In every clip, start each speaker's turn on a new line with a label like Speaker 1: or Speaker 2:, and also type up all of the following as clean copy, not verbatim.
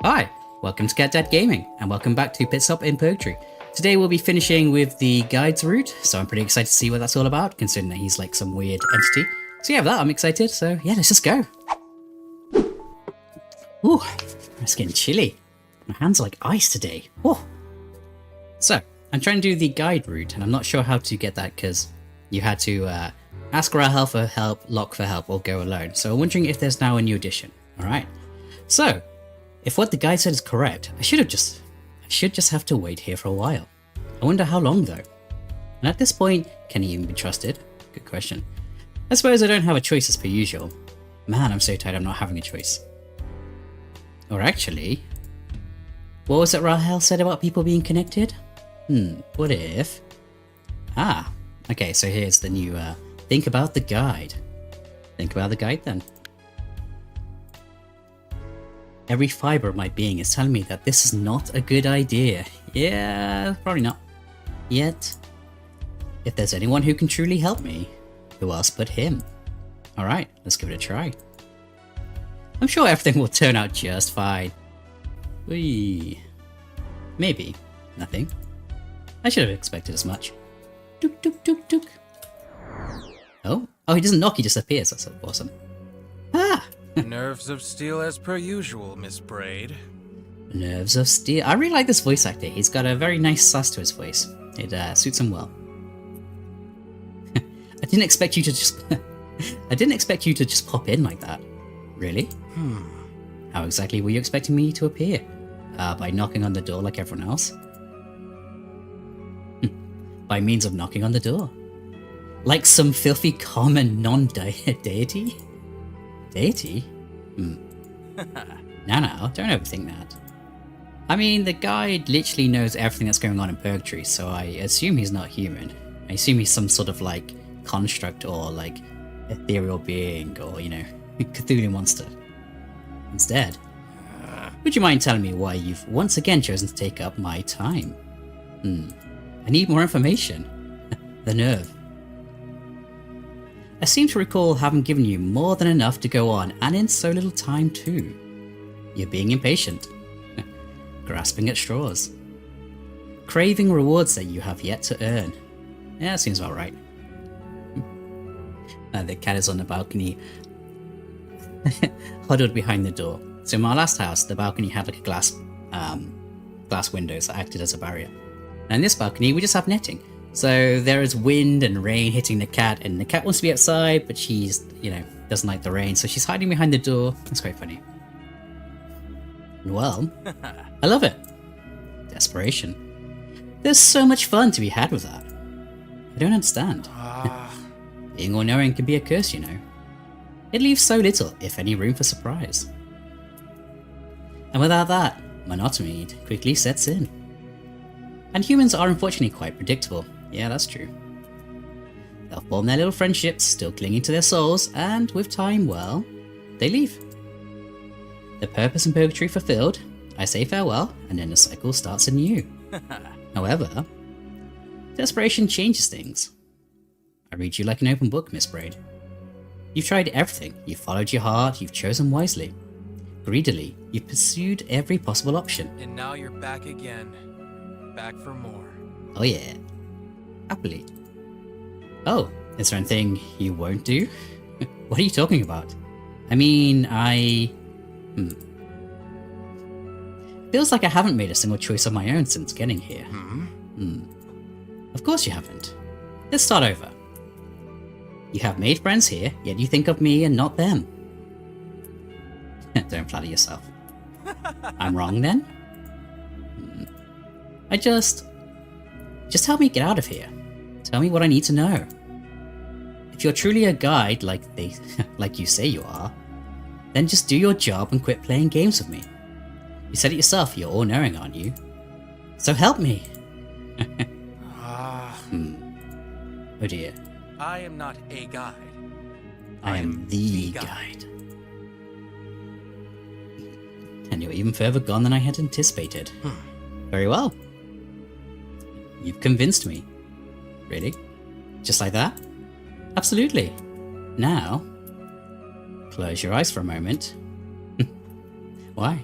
Speaker 1: Hi, welcome to Cat Dad Gaming, and welcome back to Pitstop in Purgatory. Today we'll be finishing with the guides route, so I'm pretty excited to see what that's all about, considering that he's like some weird entity. So yeah, with that I'm excited, so yeah, let's just go. Ooh, it's getting chilly. My hands are like ice today. Whoa. So, I'm trying to do the guide route, and I'm not sure how to get that because you had to ask Rahel for help, lock for help, or go alone. So I'm wondering if there's now a new addition. Alright. So, if what the guide said is correct, I should just have to wait here for a while. I wonder how long though. And at this point, can he even be trusted? Good question. I suppose I don't have a choice as per usual. Man, I'm so tired I'm not having a choice. Or actually, what was it Rahel said about people being connected? What if... Ah, okay, so here's the new, think about the guide. Think about the guide then. Every fibre of my being is telling me that this is not a good idea. Yeah, probably not. Yet, if there's anyone who can truly help me, who else but him? Alright, let's give it a try. I'm sure everything will turn out just fine. Whee. Maybe. Nothing. I should have expected as much. Dook dook dook dook. Oh, he doesn't knock, he just appears. That's awesome. Ah!
Speaker 2: Nerves of steel as per usual, Miss Braid.
Speaker 1: Nerves of steel. I really like this voice actor. He's got a very nice sass to his voice. It suits him well. I didn't expect you to just... I didn't expect you to just pop in like that. Really? How exactly were you expecting me to appear? By knocking on the door like everyone else? By means of knocking on the door. Like some filthy common non-deity? Deity? Now, don't overthink that. I mean, the guide literally knows everything that's going on in Purgatory, so I assume he's not human. I assume he's some sort of, like, construct or, like, ethereal being or, you know, Cthulhu monster. Instead, would you mind telling me why you've once again chosen to take up my time? I need more information. The nerve. I seem to recall having given you more than enough to go on, and in so little time too. You're being impatient. Grasping at straws. Craving rewards that you have yet to earn. Yeah, that seems about right. The cat is on the balcony, huddled behind the door. So in my last house, the balcony had like a glass windows that acted as a barrier. And in this balcony, we just have netting. So there is wind and rain hitting the cat, and the cat wants to be outside, but she's, you know, doesn't like the rain, so she's hiding behind the door. That's quite funny. Well, I love it. Desperation. There's so much fun to be had with that. I don't understand. Being all-knowing can be a curse, you know. It leaves so little, if any, room for surprise. And without that, monotony quickly sets in. And humans are unfortunately quite predictable. Yeah, that's true. They'll form their little friendships, still clinging to their souls, and with time, well, they leave. The purpose in Purgatory fulfilled, I say farewell, and then the cycle starts anew. However, desperation changes things. I read you like an open book, Miss Braid. You've tried everything, you've followed your heart, you've chosen wisely. Greedily, you've pursued every possible option.
Speaker 2: And now you're back again. Back for more.
Speaker 1: Oh yeah. Happily. Oh, is there anything you won't do? What are you talking about? I mean, Feels like I haven't made a single choice of my own since getting here. Of course you haven't. Let's start over. You have made friends here, yet you think of me and not them. Don't flatter yourself. I'm wrong then? Just help me get out of here. Tell me what I need to know. If you're truly a guide like you say you are, then just do your job and quit playing games with me. You said it yourself, you're all-knowing, aren't you? So help me. Oh dear.
Speaker 2: I am not a guide.
Speaker 1: I am the guide. And you're even further gone than I had anticipated. Very well. You've convinced me. Really? Just like that? Absolutely. Now, close your eyes for a moment. Why?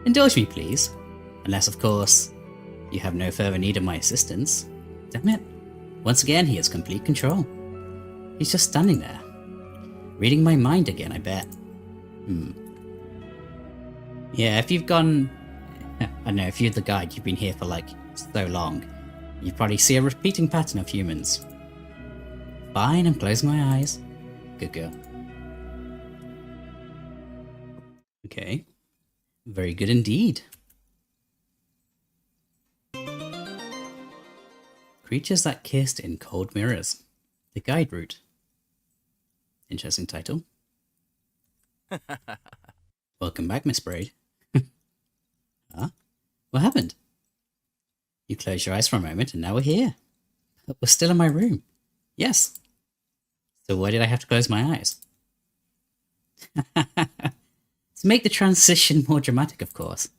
Speaker 1: Indulge me, please. Unless, of course, you have no further need of my assistance. Damn it. Once again, he has complete control. He's just standing there. Reading my mind again, I bet. Yeah, if you've gone... I don't know, if you're the guide, you've been here for like so long, you probably see a repeating pattern of humans. Fine, I'm closing my eyes. Good girl. Okay. Very good indeed. Creatures that kissed in cold mirrors. The guide route. Interesting title. Welcome back, Miss Braid. Huh? What happened? You closed your eyes for a moment and now we're here. But we're still in my room. Yes. So why did I have to close my eyes? To make the transition more dramatic, of course.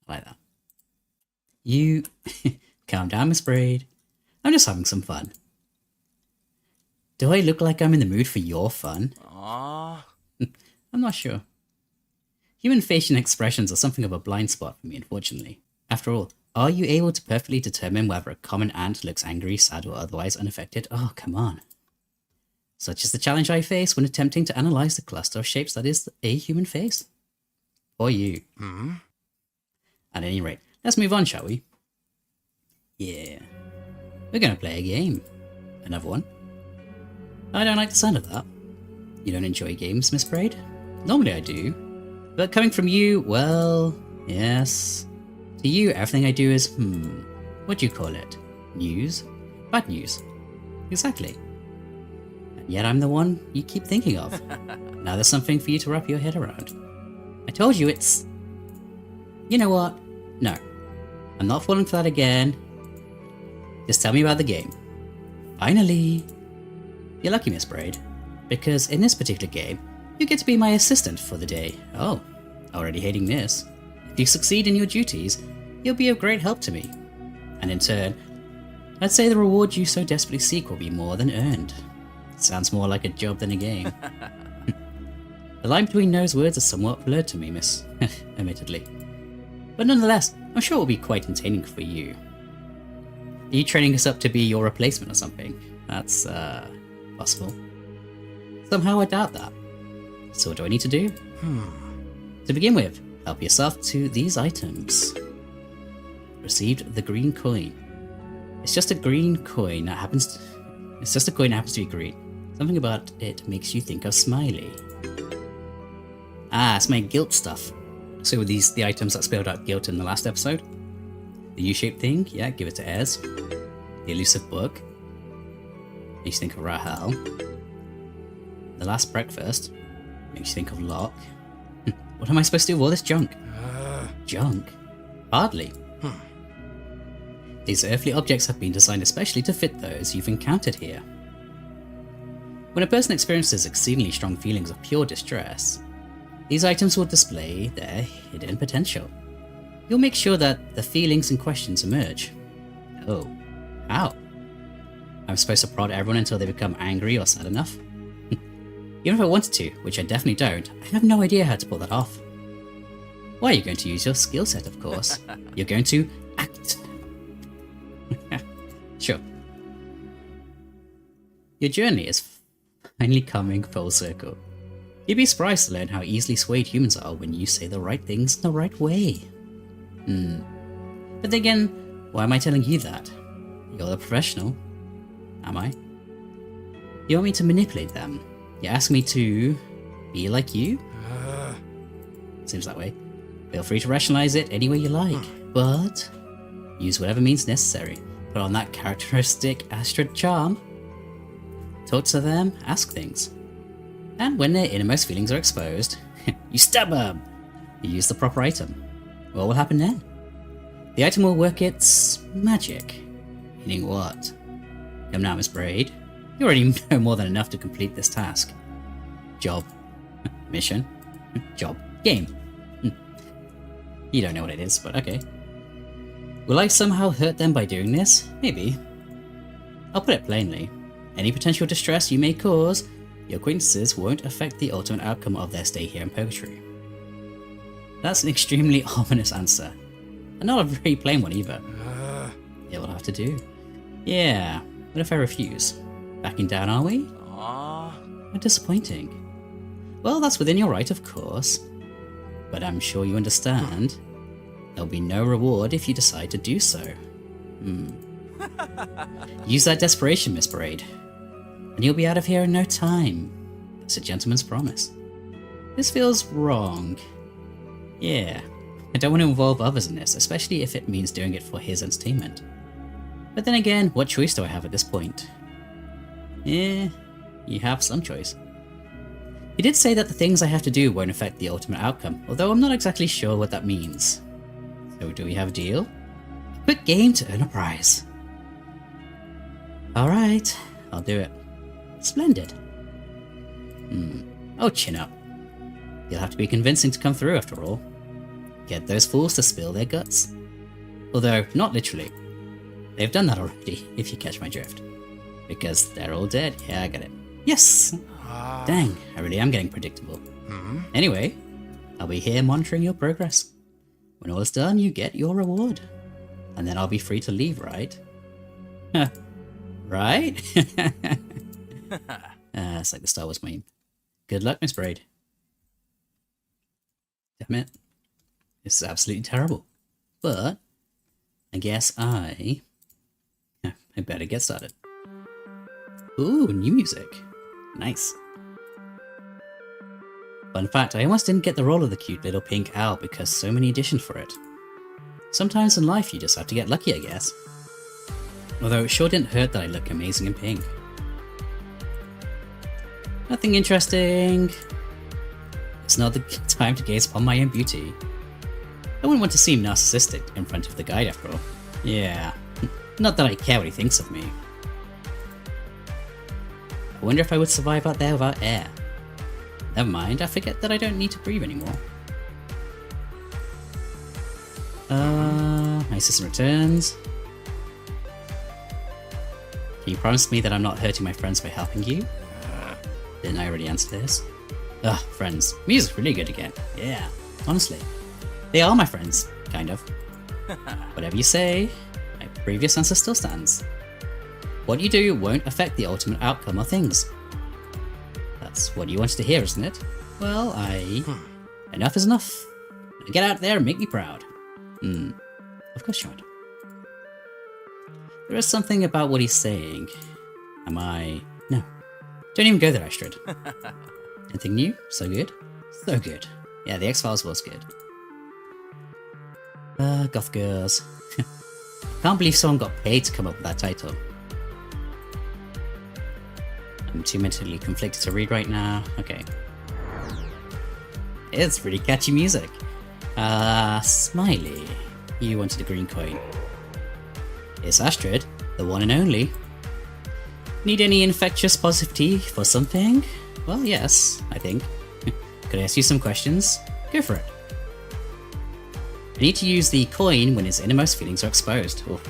Speaker 1: I like that. You... Calm down, Miss Braid. I'm just having some fun. Do I look like I'm in the mood for your fun?
Speaker 2: Aww.
Speaker 1: I'm not sure. Human facial expressions are something of a blind spot for me, unfortunately. After all, are you able to perfectly determine whether a common ant looks angry, sad, or otherwise unaffected? Oh, come on. Such is the challenge I face when attempting to analyze the cluster of shapes that is a human face. Or you. At any rate, let's move on, shall we? Yeah. We're gonna play a game. Another one. I don't like the sound of that. You don't enjoy games, Miss Braid? Normally I do. But coming from you, well, yes. To you, everything I do is, what do you call it? News? Bad news. Exactly. And yet I'm the one you keep thinking of. Now there's something for you to wrap your head around. I told you it's... You know what? No. I'm not falling for that again. Just tell me about the game. Finally! You're lucky, Miss Braid. Because in this particular game, you get to be my assistant for the day. Oh, already hating this. If you succeed in your duties, you'll be of great help to me. And in turn, I'd say the reward you so desperately seek will be more than earned. Sounds more like a job than a game. The line between those words is somewhat blurred to me, miss. Admittedly. But nonetheless, I'm sure it will be quite entertaining for you. Are you training us up to be your replacement or something? That's, possible. Somehow I doubt that. So what do I need to do? To begin with, help yourself to these items. Received the green coin. It's just a green coin that happens to... It's just a coin that happens to be green. Something about it makes you think of Smiley. Ah, it's my guilt stuff. So were these the items that spelled out guilt in the last episode? The U-shaped thing, yeah, give it to Ez. The elusive book. Makes you think of Rahel. The last breakfast. Makes you think of Locke. What am I supposed to do with all this junk? Junk? Hardly. These earthly objects have been designed especially to fit those you've encountered here. When a person experiences exceedingly strong feelings of pure distress, these items will display their hidden potential. You'll make sure that the feelings and questions emerge. Oh, how? I'm supposed to prod everyone until they become angry or sad enough? Even if I wanted to, which I definitely don't, I have no idea how to pull that off. Why are you going to use your skill set, of course? You're going to act. Sure. Your journey is finally coming full circle. You'd be surprised to learn how easily swayed humans are when you say the right things in the right way. But then again, why am I telling you that? You're the professional. Am I? You want me to manipulate them? You ask me to be like you? Seems that way. Feel free to rationalize it any way you like, but use whatever means necessary. Put on that characteristic Astrid charm. Talk to them, ask things. And when their innermost feelings are exposed, you stab them! You use the proper item. What will happen then? The item will work its magic. Meaning what? Come now, Miss Braid. You already know more than enough to complete this task. Job. Mission. Job. Game. You don't know what it is, but okay. Will I somehow hurt them by doing this? Maybe. I'll put it plainly. Any potential distress you may cause, your acquaintances won't affect the ultimate outcome of their stay here in Purgatory. That's an extremely ominous answer. And not a very plain one either. It will have to do. Yeah, what if I refuse? Backing down, are we? How disappointing. Well, that's within your right, of course. But I'm sure you understand. There'll be no reward if you decide to do so. Use that desperation, Miss Braid. And you'll be out of here in no time. That's a gentleman's promise. This feels wrong. Yeah, I don't want to involve others in this, especially if it means doing it for his entertainment. But then again, what choice do I have at this point? Yeah, you have some choice. He did say that the things I have to do won't affect the ultimate outcome, although I'm not exactly sure what that means. So do we have a deal? A quick game to earn a prize. Alright, I'll do it. Splendid. Oh, chin up. You'll have to be convincing to come through after all. Get those fools to spill their guts. Although, not literally. They've done that already, if you catch my drift. Because they're all dead. Yeah, I get it. Yes! Dang, I really am getting predictable. Anyway, I'll be here monitoring your progress. When all is done, you get your reward. And then I'll be free to leave, right? Right? It's like the Star Wars meme. Good luck, Miss Braid. Damn it. This is absolutely terrible. But I guess I better get started. Ooh, new music. Nice. Fun fact, I almost didn't get the role of the cute little pink owl because so many auditioned for it. Sometimes in life you just have to get lucky, I guess. Although it sure didn't hurt that I look amazing in pink. Nothing interesting. It's not the time to gaze upon my own beauty. I wouldn't want to seem narcissistic in front of the guide after all. Yeah, not that I care what he thinks of me. I wonder if I would survive out there without air. Never mind, I forget that I don't need to breathe anymore. My assistant returns. Can you promise me that I'm not hurting my friends by helping you? Didn't I already answer this? Ugh, friends. Music's really good again. Yeah, honestly. They are my friends, kind of. Whatever you say, my previous answer still stands. What you do won't affect the ultimate outcome of things. That's what you wanted to hear, isn't it? Well, enough is enough. Now get out there and make me proud. Of course you won't. There is something about what he's saying. No. Don't even go there, Astrid. Anything new? So good? So good. Yeah, the X-Files was good. Goth Girls. Can't believe someone got paid to come up with that title. I'm too mentally conflicted to read right now. Okay. It's really catchy music. Smiley. You wanted a green coin. It's Astrid, the one and only. Need any infectious positivity for something? Well, yes, I think. Could I ask you some questions? Go for it. I need to use the coin when his innermost feelings are exposed. Oh.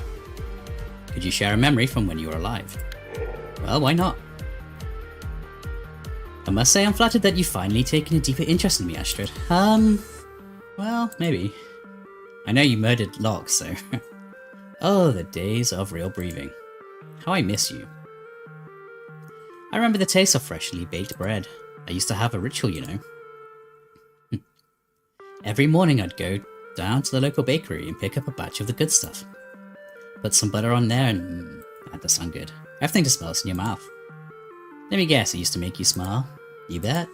Speaker 1: Could you share a memory from when you were alive? Well, why not? I must say I'm flattered that you've finally taken a deeper interest in me, Astrid. Well, maybe. I know you murdered Locke, so... Oh, the days of real breathing. How I miss you. I remember the taste of freshly baked bread. I used to have a ritual, you know. Every morning I'd go down to the local bakery and pick up a batch of the good stuff. Put some butter on there and that does sound good. Everything just melts in your mouth. Let me guess, it used to make you smile? You bet.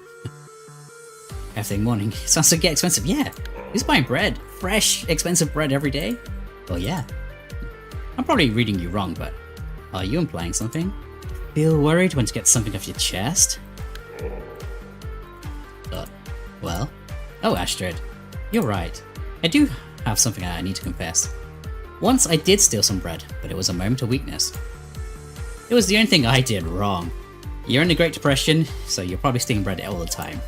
Speaker 1: Everything morning. It sounds to get expensive. Yeah, who's buying bread? Fresh, expensive bread every day? Well, yeah. I'm probably reading you wrong, but are you implying something? Feel worried when to get something off your chest? Well? Oh, Astrid. You're right. I do have something I need to confess. Once I did steal some bread, but it was a moment of weakness. It was the only thing I did wrong. You're in the Great Depression, so you're probably stealing bread all the time.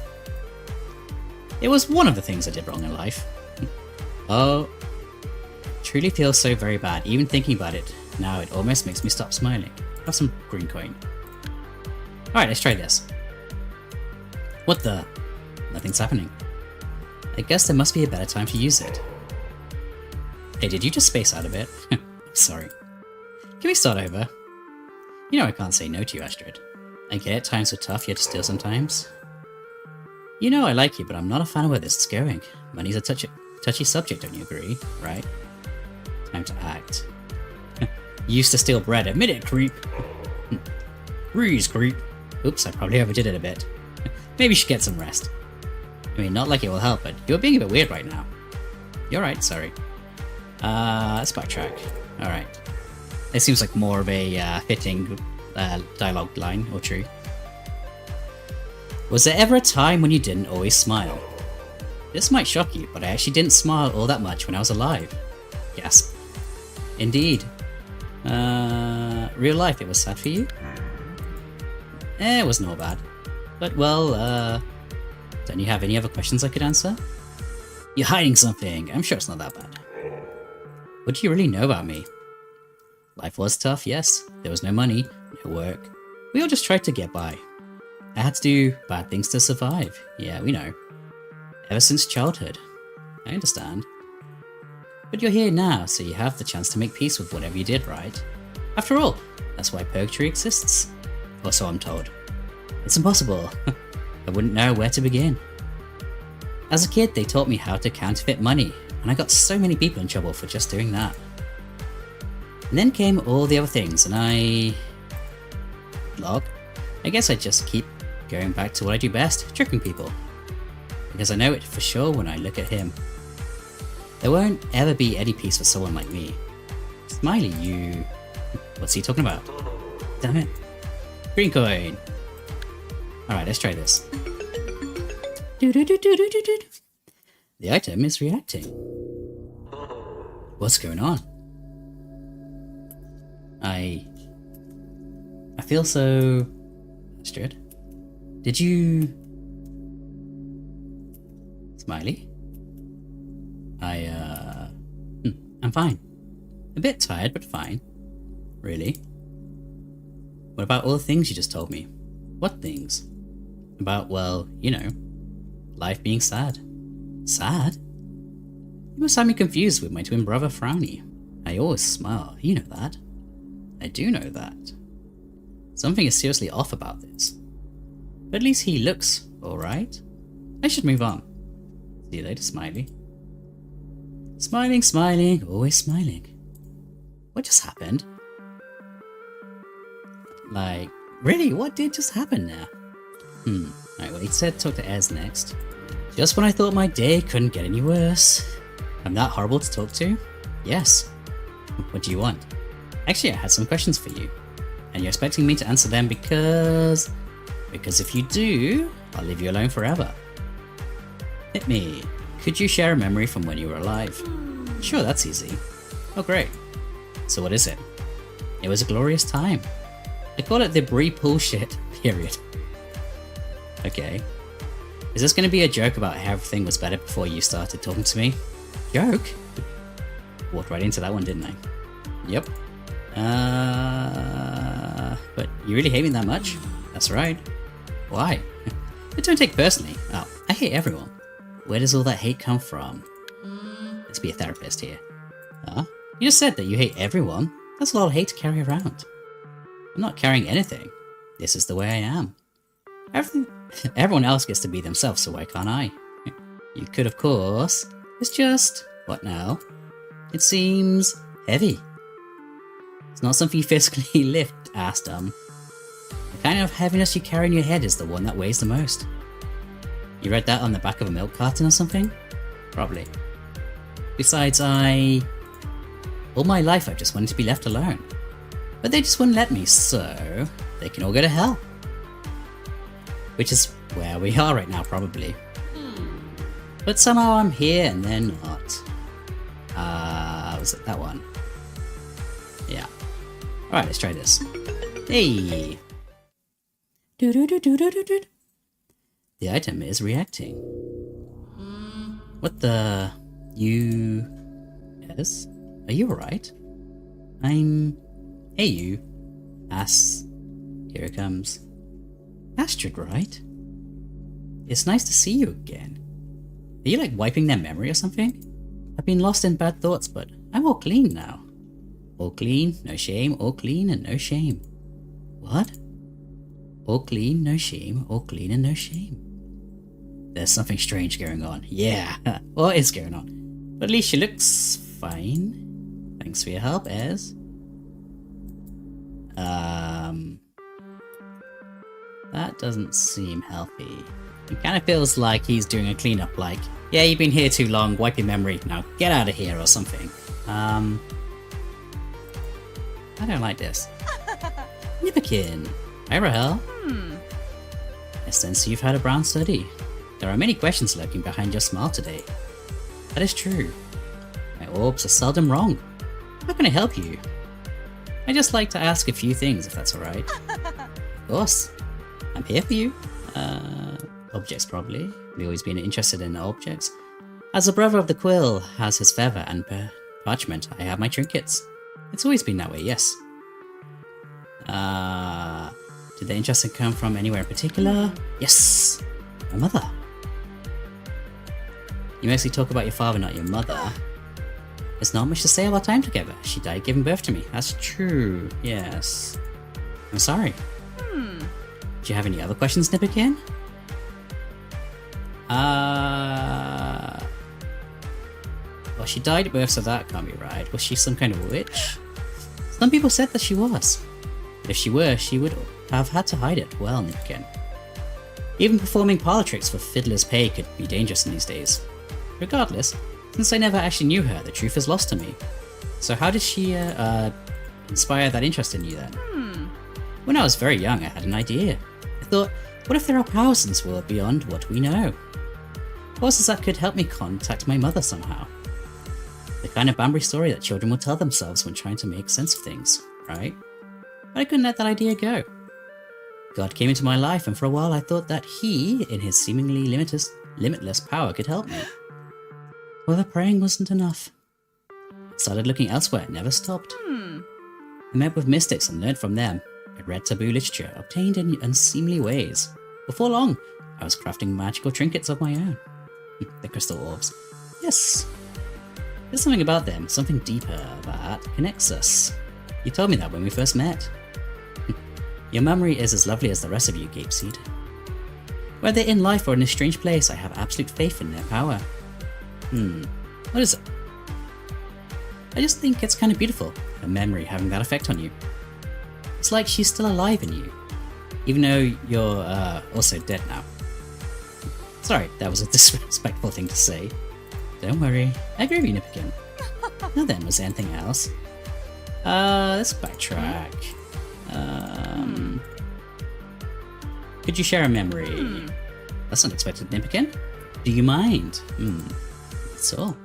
Speaker 1: It was one of the things I did wrong in life. Oh, it truly feels so very bad, even thinking about it. Now it almost makes me stop smiling. Have some green coin. Alright, let's try this. What the? Nothing's happening. I guess there must be a better time to use it. Hey, did you just space out a bit? Sorry. Can we start over? You know I can't say no to you, Astrid. I get it, times are tough, you have to steal sometimes. You know I like you, but I'm not a fan of where this is going. Money's a touchy subject, don't you agree? Right? Time to act. You used to steal bread, admit it, creep! Ruse, creep! Oops, I probably overdid it a bit. Maybe you should get some rest. I mean, not like it will help, but you're being a bit weird right now. You're right, sorry. Let's backtrack. Alright. This seems like more of a fitting dialogue line, or true. Was there ever a time when you didn't always smile? This might shock you, but I actually didn't smile all that much when I was alive. Gasp. Indeed. Real life, it was sad for you? It wasn't all bad. But, well, don't you have any other questions I could answer? You're hiding something. I'm sure it's not that bad. What do you really know about me? Life was tough, yes. There was no money, no work. We all just tried to get by. I had to do bad things to survive. Yeah, we know. Ever since childhood. I understand. But you're here now, so you have the chance to make peace with whatever you did, right? After all, that's why Purgatory exists. Or so I'm told. It's impossible. I wouldn't know where to begin. As a kid, they taught me how to counterfeit money, and I got so many people in trouble for just doing that. And then came all the other things, and I guess I just keep going back to what I do best, tricking people. Because I know it for sure when I look at him. There won't ever be any peace for someone like me. Smiley, you... What's he talking about? Damn it. Green coin! Alright, let's try this. The item is reacting. What's going on? I feel so... Astrid? Did you... Smiley? I'm fine. A bit tired, but fine. Really? What about all the things you just told me? What things? About, well, you know, life being sad. Sad? You must have me confused with my twin brother Frowny. I always smile, you know that. I do know that. Something is seriously off about this. But at least he looks alright. I should move on. See you later, Smiley. Smiling, smiling, always smiling. What just happened? Like, really, what did just happen there? Right, well, he said talk to Ez next. Just when I thought my day couldn't get any worse. I'm that horrible to talk to? Yes. What do you want? Actually, I had some questions for you. And you're expecting me to answer them because if you do, I'll leave you alone forever. Hit me. Could you share a memory from when you were alive? Sure, that's easy. Oh great. So what is it? It was a glorious time. I call it the Brie bullshit period. Okay. Is this going to be a joke about how everything was better before you started talking to me? Joke? Walked right into that one, didn't I? Yep. But you really hate me that much? That's right. Why? But don't take it personally. Oh, I hate everyone. Where does all that hate come from? Let's be a therapist here. Huh? You just said that you hate everyone. That's a lot of hate to carry around. I'm not carrying anything. This is the way I am. Everyone else gets to be themselves, so why can't I? You could, of course. It's just... What now? It seems... heavy. It's not something you physically lift, ass dumb. The kind of heaviness you carry in your head is the one that weighs the most. You read that on the back of a milk carton or something? Probably. Besides, all my life I've just wanted to be left alone. But they just wouldn't let me, so they can all go to hell. Which is where we are right now, probably. But somehow I'm here and they're not. Was it that one? Yeah. Alright, let's try this. Hey! The item is reacting. What the... You... Yes? Are you alright? I'm... Hey you. Ass. Here it comes. Astrid, right? It's nice to see you again. Are you like wiping their memory or something? I've been lost in bad thoughts, but I'm all clean now. All clean, no shame, all clean and no shame. What? All clean, no shame, all clean and no shame. There's something strange going on. Yeah, what is going on? But at least she looks fine. Thanks for your help, Ez. That doesn't seem healthy. It kind of feels like he's doing a cleanup, like, yeah, you've been here too long, wipe your memory, now get out of here or something. I don't like this. Nipperkin. Hi, Rahel. I sense you've had a brown study. There are many questions lurking behind your smile today. That is true. My orbs are seldom wrong. How can I help you? I just like to ask a few things, if that's alright. Of course. I'm here for you. Objects, probably. We've always been interested in objects. As a brother of the quill has his feather and parchment, I have my trinkets. It's always been that way, yes. Did the interest come from anywhere in particular? Yes! My mother. You mostly talk about your father, not your mother. There's not much to say about time together. She died giving birth to me. That's true, yes. I'm sorry. Do you have any other questions, Nipperkin? Well, she died at birth, so that can't be right. Was she some kind of witch? Some people said that she was. But if she were, she would have had to hide it well, Nipperkin. Even performing parlor tricks for fiddler's pay could be dangerous in these days. Regardless, since I never actually knew her, the truth is lost to me. So how did she inspire that interest in you then? When I was very young, I had an idea. I thought, what if there are powers in this world beyond what we know? Forces that could help me contact my mother somehow. The kind of Banbury story that children will tell themselves when trying to make sense of things, right? But I couldn't let that idea go. God came into my life, and for a while I thought that he, in his seemingly limitless power, could help me. However, praying wasn't enough. I started looking elsewhere, never stopped. I met with mystics and learned from them. I read taboo literature, obtained in unseemly ways. Before long, I was crafting magical trinkets of my own. The crystal orbs. Yes. There's something about them, something deeper, that connects us. You told me that when we first met. Your memory is as lovely as the rest of you, Gapeseed. Whether in life or in a strange place, I have absolute faith in their power. What is it? I just think it's kind of beautiful, a memory having that effect on you. It's like she's still alive in you, even though you're also dead now. Sorry, that was a disrespectful thing to say. Don't worry, I agree with you, Nipperkin. Now then, was there anything else? Let's backtrack. Could you share a memory? That's unexpected, Nipperkin. Do you mind? That's all.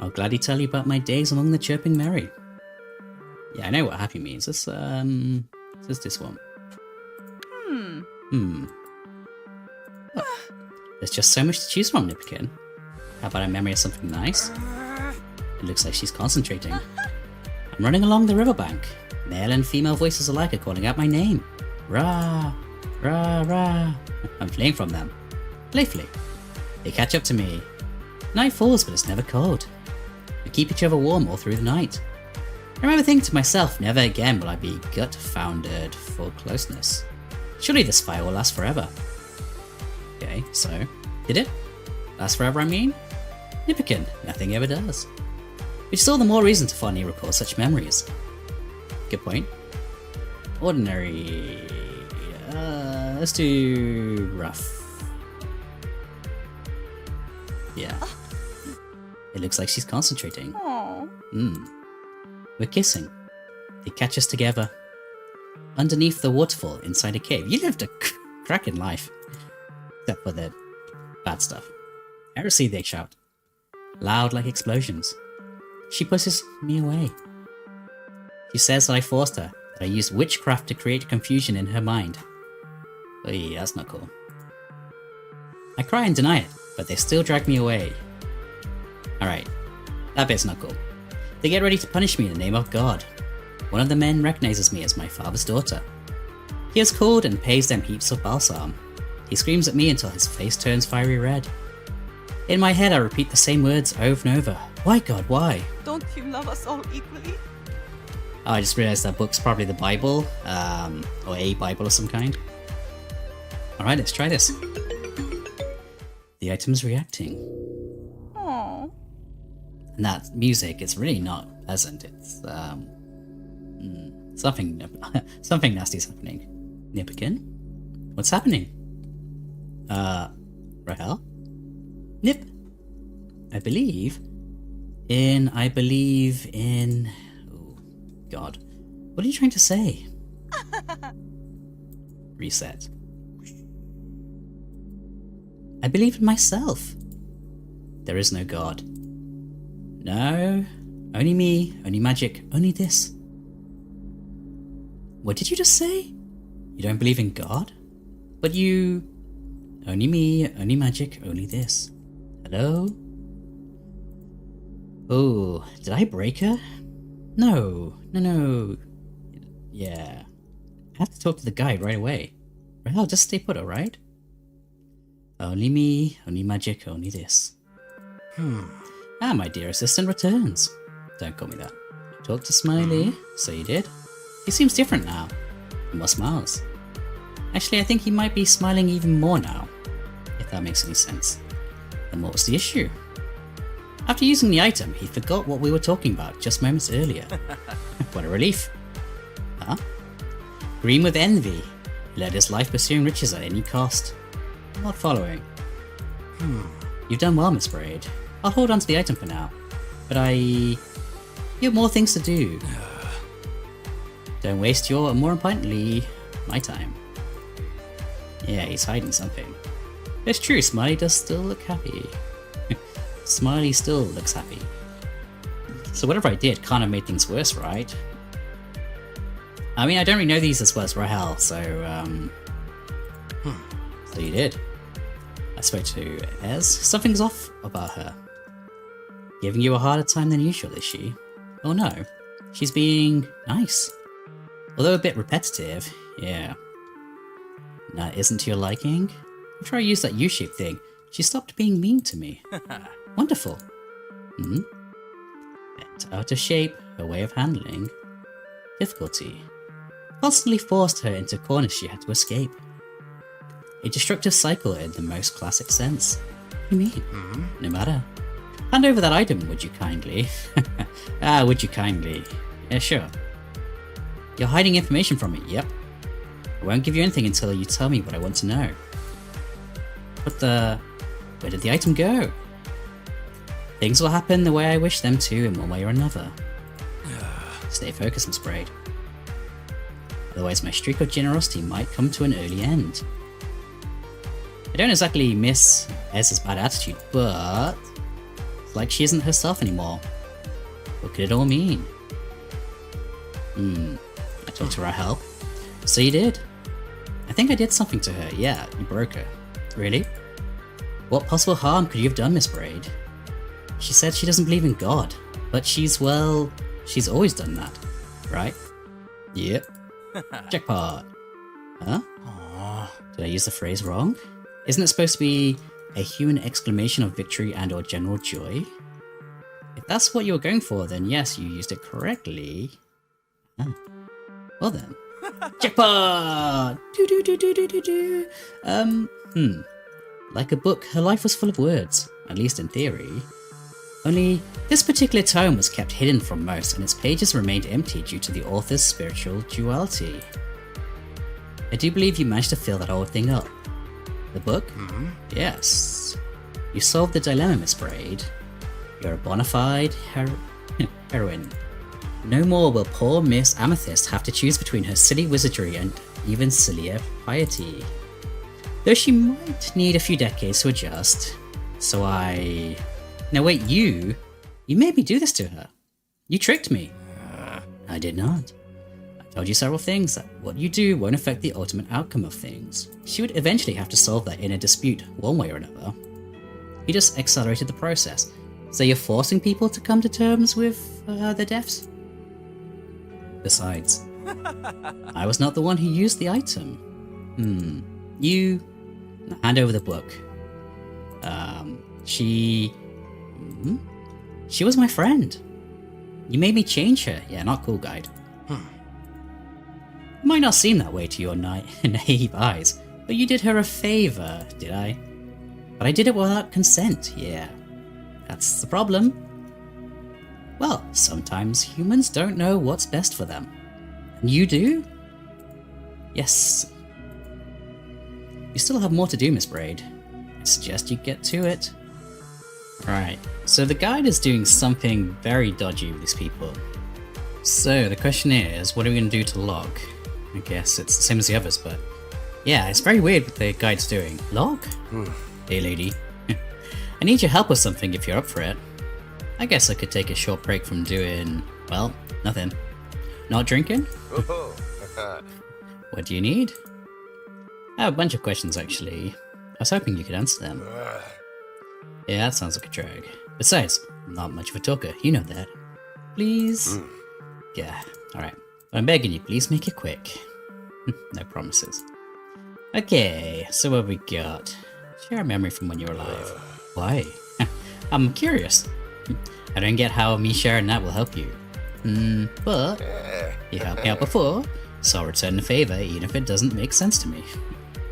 Speaker 1: I'll gladly tell you about my days among the chirping merry. Yeah, I know what happy means. This this one. Oh, there's just so much to choose from, Nipperkin. How about a memory of something nice? It looks like she's concentrating. I'm running along the riverbank. Male and female voices alike are calling out my name. Rah, rah, rah. I'm fleeing from them. Playfully. They catch up to me. Night falls, but it's never cold. We keep each other warm all through the night. I remember thinking to myself, never again will I be gut-founded for closeness. Surely this fire will last forever. Okay, so, did it? Last forever, I mean? Nipperkin, nothing ever does. Which is all the more reason to fondly recall such memories. Good point. Ordinary... let's do... rough. Yeah. It looks like she's concentrating. We're kissing. They catch us together. Underneath the waterfall, inside a cave. You lived a cracking life. Except for the bad stuff. Heresy, they shout. Loud like explosions. She pushes me away. She says that I forced her, that I used witchcraft to create confusion in her mind. Oy, that's not cool. I cry and deny it, but they still drag me away. Alright, that bit's not cool. They get ready to punish me in the name of God. One of the men recognizes me as my father's daughter. He is called and pays them heaps of balsam. He screams at me until his face turns fiery red. In my head, I repeat the same words over and over. Why, God, why?
Speaker 3: Don't you love us all equally?
Speaker 1: Oh, I just realized that book's probably the Bible, or a Bible of some kind. Alright, let's try this. The item's reacting.
Speaker 3: Aww.
Speaker 1: And that music is really not pleasant. It's, something nasty's happening. Nipkin? What's happening? Rahel? Nip? I believe in... Oh, God. What are you trying to say? Reset. I believe in myself. There is no God. No. Only me, only magic, only this. What did you just say? You don't believe in God? But you... Only me, only magic, only this. Hello? Oh, did I break her? No. Yeah. I have to talk to the guide right away. Rahel, just stay put, alright? Only me, only magic, only this. Ah, my dear assistant returns. Don't call me that. Talk to Smiley. So you did? He seems different now. More smiles. Actually, I think he might be smiling even more now. If that makes any sense. Then what was the issue? After using the item, he forgot what we were talking about just moments earlier. What a relief. Huh? Green with envy. He led his life pursuing riches at any cost. Not following. You've done well, Miss Braid. I'll hold on to the item for now. But you have more things to do. Don't waste your, and more importantly, my time. Yeah, he's hiding something. It's true, Smiley does still look happy. Smiley still looks happy. So whatever I did kind of made things worse, right? I mean, I don't really know these as well as Rahel, so, So you did. I spoke to Ez. Something's off about her. Giving you a harder time than usual, is she? Oh no. She's being nice. Although a bit repetitive, yeah. That isn't to your liking? After I used that U-shaped thing, she stopped being mean to me. Wonderful. Bent out of shape, her way of handling. Difficulty. Constantly forced her into corners she had to escape. A destructive cycle in the most classic sense. What do you mean? No matter. Hand over that item, would you kindly? Would you kindly? Yeah, sure. You're hiding information from me, yep. I won't give you anything until you tell me what I want to know. But where did the item go? Things will happen the way I wish them to in one way or another. Stay focused, Miss Braid. Otherwise my streak of generosity might come to an early end. I don't exactly miss Ez's bad attitude, but it's like she isn't herself anymore. What could it all mean? I talked to Rahel. So you did. I think I did something to her. Yeah, you broke her. Really? What possible harm could you have done, Miss Braid? She said she doesn't believe in God, but she's always done that, right? Yep. Jackpot. Huh? Did I use the phrase wrong? Isn't it supposed to be a human exclamation of victory and or general joy? If that's what you were going for, then yes, you used it correctly. Well then. Jackpot! Like a book, her life was full of words, at least in theory. Only, this particular tome was kept hidden from most, and its pages remained empty due to the author's spiritual duality. I do believe you managed to fill that whole thing up. The book? Yes. You solved the dilemma, Miss Braid. You're a bona fide heroine. No more will poor Miss Amethyst have to choose between her silly wizardry and even sillier piety. Though she might need a few decades to adjust. So Now wait, you made me do this to her. You tricked me. I did not. I told you several things that what you do won't affect the ultimate outcome of things. She would eventually have to solve that inner dispute one way or another. You just accelerated the process. So you're forcing people to come to terms with their deaths? Besides, I was not the one who used the item. You hand over the book. She... She was my friend. You made me change her. Yeah, not cool, guide. It might not seem that way to your naive eyes, but you did her a favor, did I? But I did it without consent, yeah. That's the problem. Well, sometimes humans don't know what's best for them. And you do? Yes. You still have more to do, Miss Braid. I suggest you get to it. Right, so the guide is doing something very dodgy with these people. So the question is, what are we going to do to Log? I guess it's the same as the others, but yeah, it's very weird what the guide's doing. Log? Hey lady. I need your help with something if you're up for it. I guess I could take a short break from doing, well, nothing. Not drinking? What do you need? I have a bunch of questions actually. I was hoping you could answer them. Yeah, that sounds like a drag. Besides, I'm not much of a talker, you know that. Please? Yeah, alright. But I'm begging you, please make it quick. No promises. Okay, so what have we got? Share a memory from when you were alive. Why? I'm curious. I don't get how me sharing that will help you. But you helped me out before, so I'll return the favor even if it doesn't make sense to me.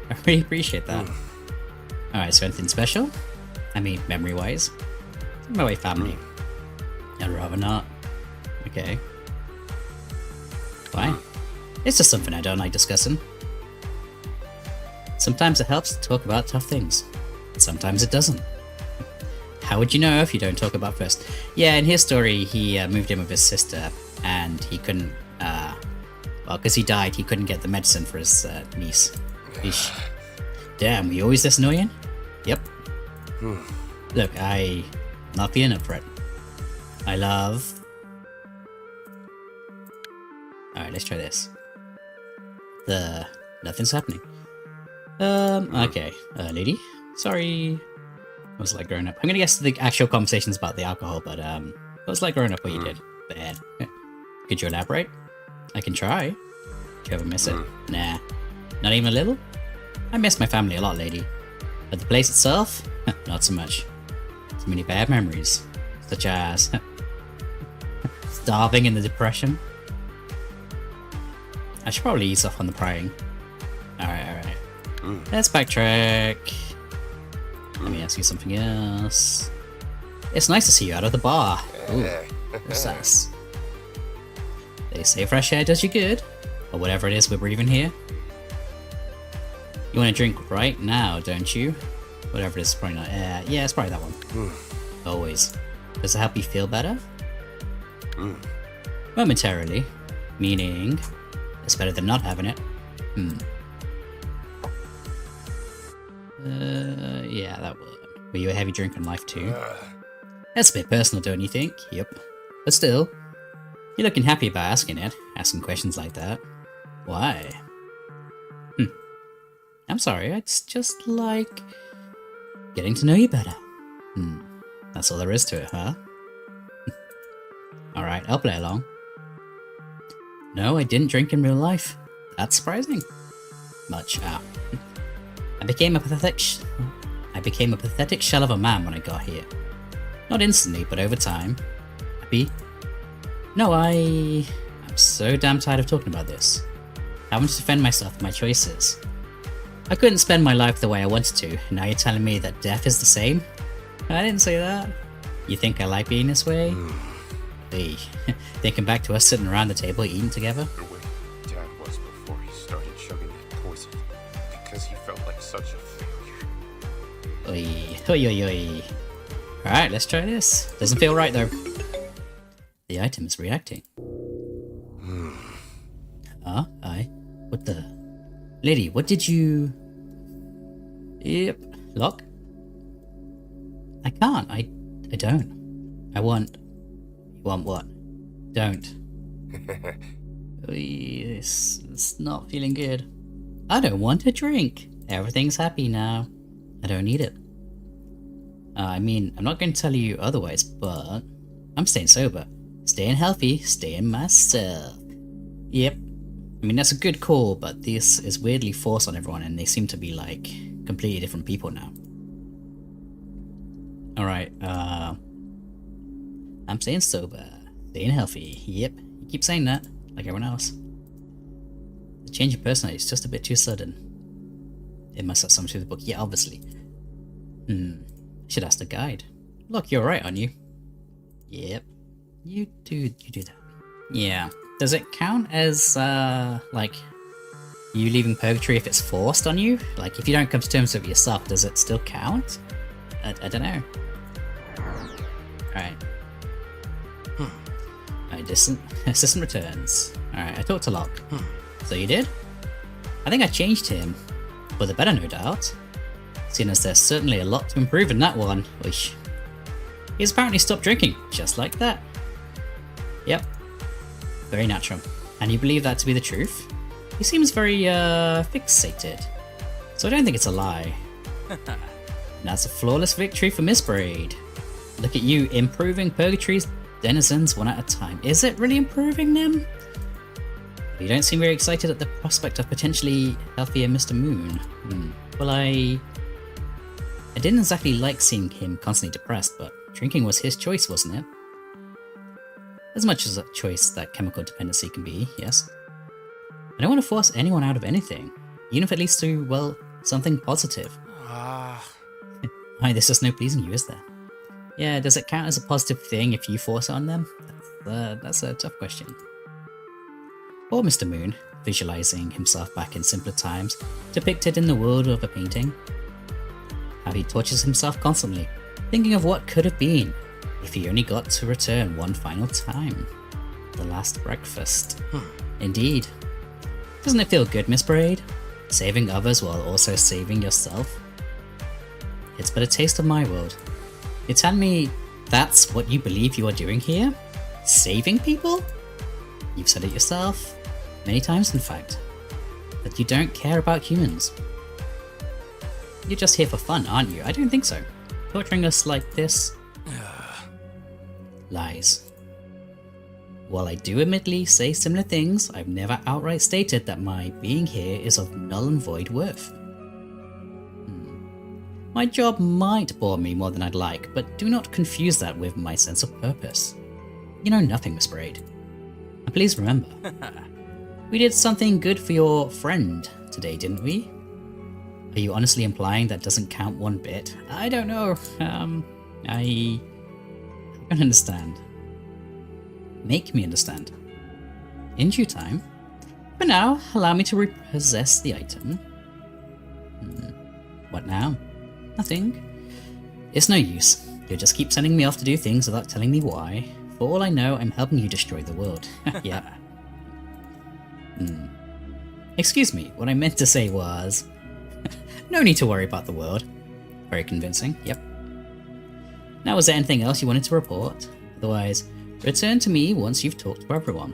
Speaker 1: I really appreciate that. Alright, so anything special? I mean, memory-wise? My way family. I'd rather not. Okay. Fine. It's just something I don't like discussing. Sometimes it helps to talk about tough things. Sometimes it doesn't. How would you know if you don't talk about first? Yeah, in his story, he moved in with his sister, and he couldn't, well, because he died, he couldn't get the medicine for his niece. Eesh. Damn, were you always this annoying? Yep. Look, I'm not feeling up for it. I love... Alright, let's try this. Nothing's happening. Okay. Lady? Sorry. What was it like growing up? I'm gonna guess the actual conversation's about the alcohol, but, what was it like growing up what you did? Bad. Could you elaborate? I can try. Do you ever miss it? Nah. Not even a little? I miss my family a lot, lady. But the place itself? Not so much. Too many bad memories. Such as... starving in the depression. I should probably ease off on the prying. Alright. Let's backtrack. Let me ask you something else. It's nice to see you out of the bar. Ooh, what's that? They say fresh air does you good. Or whatever it is we're breathing here. You want a drink right now, don't you? Whatever it is, probably not. Yeah, it's probably that one. Always. Does it help you feel better? Momentarily. Meaning, it's better than not having it. Yeah, that would. Were you a heavy drinker in life too? That's a bit personal, don't you think? Yep. But still, you're looking happy about asking it. Asking questions like that. Why? I'm sorry, it's just like... getting to know you better. That's all there is to it, huh? Alright, I'll play along. No, I didn't drink in real life. That's surprising. Much. I became a pathetic shell of a man when I got here. Not instantly, but over time. Happy? No, I'm so damn tired of talking about this. Having to defend myself and my choices. I couldn't spend my life the way I wanted to, and now you're telling me that death is the same? I didn't say that. You think I like being this way? Hey, thinking back to us sitting around the table eating together?
Speaker 4: The way Dad was before he started chugging that poison, because he felt like such a failure.
Speaker 1: Oi. Alright, let's try this. Doesn't feel right though. The item is reacting. What the? Lady, what did you... Yep. Lock? I can't. I don't. I want... You want what? Don't. It's not feeling good. I don't want a drink. Everything's happy now. I don't need it. I mean, I'm not going to tell you otherwise, but I'm staying sober. Staying healthy, staying myself. Yep. I mean, that's a good call, but this is weirdly forced on everyone and they seem to be like completely different people now. Alright, I'm staying sober, staying healthy. Yep, you keep saying that, like everyone else. The change of personality is just a bit too sudden. It must have something to do with the book. Yeah, obviously. I should ask the guide. Look, you're right, aren't you? Yep. You do that. Yeah. Does it count as, like, you leaving Purgatory if it's forced on you? Like, if you don't come to terms with it yourself, does it still count? I don't know. Alright. Alright, assistant returns. Alright, I talked to Locke. So you did? I think I changed him. For the better, no doubt. Seeing as there's certainly a lot to improve in that one. Which he's apparently stopped drinking, just like that. Yep. Very natural. And you believe that to be the truth? He seems very, fixated. So I don't think it's a lie. That's a flawless victory for Miss Braid. Look at you, improving Purgatory's denizens one at a time. Is it really improving them? You don't seem very excited at the prospect of potentially healthier Mr. Moon. Well, I didn't exactly like seeing him constantly depressed, but drinking was his choice, wasn't it? As much as a choice that chemical dependency can be, yes. I don't want to force anyone out of anything, even if it leads to, well, something positive. Why, there's just no pleasing you, is there? Yeah, does it count as a positive thing if you force it on them? That's a tough question. Poor Mr. Moon, visualizing himself back in simpler times, depicted in the world of a painting. How he tortures himself constantly, thinking of what could have been, if he only got to return one final time. The last breakfast. Indeed. Doesn't it feel good, Miss Braid? Saving others while also saving yourself? It's but a taste of my world. You're telling me that's what you believe you are doing here? Saving people? You've said it yourself. Many times, in fact, that you don't care about humans. You're just here for fun, aren't you? I don't think so. Torturing us like this? Lies. While I do admittedly say similar things, I've never outright stated that my being here is of null and void worth. My job might bore me more than I'd like, but do not confuse that with my sense of purpose. You know nothing, Miss Braid. And please remember, we did something good for your friend today, didn't we? Are you honestly implying that doesn't count one bit? I don't know. I don't understand. Make me understand. In due time. For now, allow me to repossess the item. What now? Nothing. It's no use. You'll just keep sending me off to do things without telling me why. For all I know, I'm helping you destroy the world. Yep. Excuse me, what I meant to say was... no need to worry about the world. Very convincing, yep. Now, was there anything else you wanted to report? Otherwise, return to me once you've talked to everyone.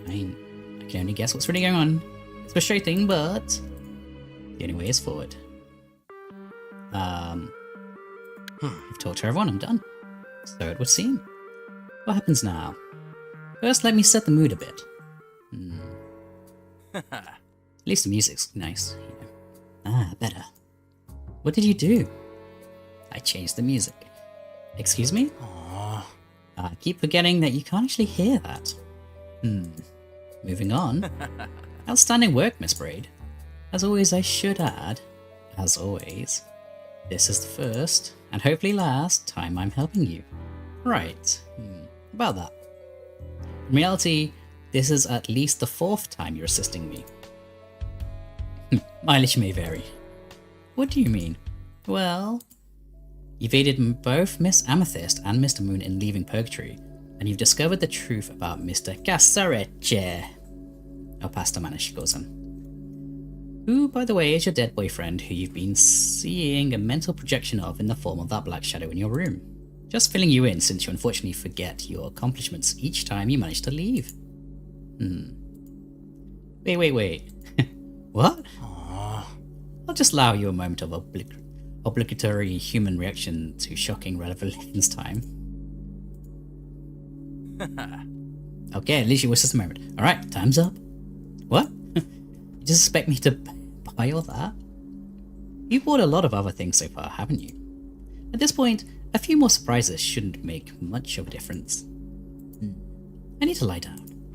Speaker 1: Fine. I can only guess what's really going on. It's frustrating, but... the only way is forward. I've talked to everyone, I'm done. So it would seem. What happens now? First, let me set the mood a bit. At least the music's nice, you know. Ah, better. What did you do? I changed the music. Excuse me? I keep forgetting that you can't actually hear that. Moving on. Outstanding work, Miss Braid. As always, I should add, as always, this is the first, and hopefully last, time I'm helping you. Right. About that. In reality, this is at least the 4th time you're assisting me. Mileage may vary. What do you mean? Well, you've aided both Miss Amethyst and Mr. Moon in leaving Purgatory, and you've discovered the truth about Mr. Casarecce. Oh, Pastor Manish, she calls him. Who, by the way, is your dead boyfriend who you've been seeing a mental projection of in the form of that black shadow in your room. Just filling you in since you unfortunately forget your accomplishments each time you manage to leave. Wait. What? I'll just allow you a moment of obligatory human reaction to shocking revelations time. Okay, at least you wish us a moment. Alright, time's up. What? You just expect me to buy all that? You've bought a lot of other things so far, haven't you? At this point, a few more surprises shouldn't make much of a difference. I need to lie down.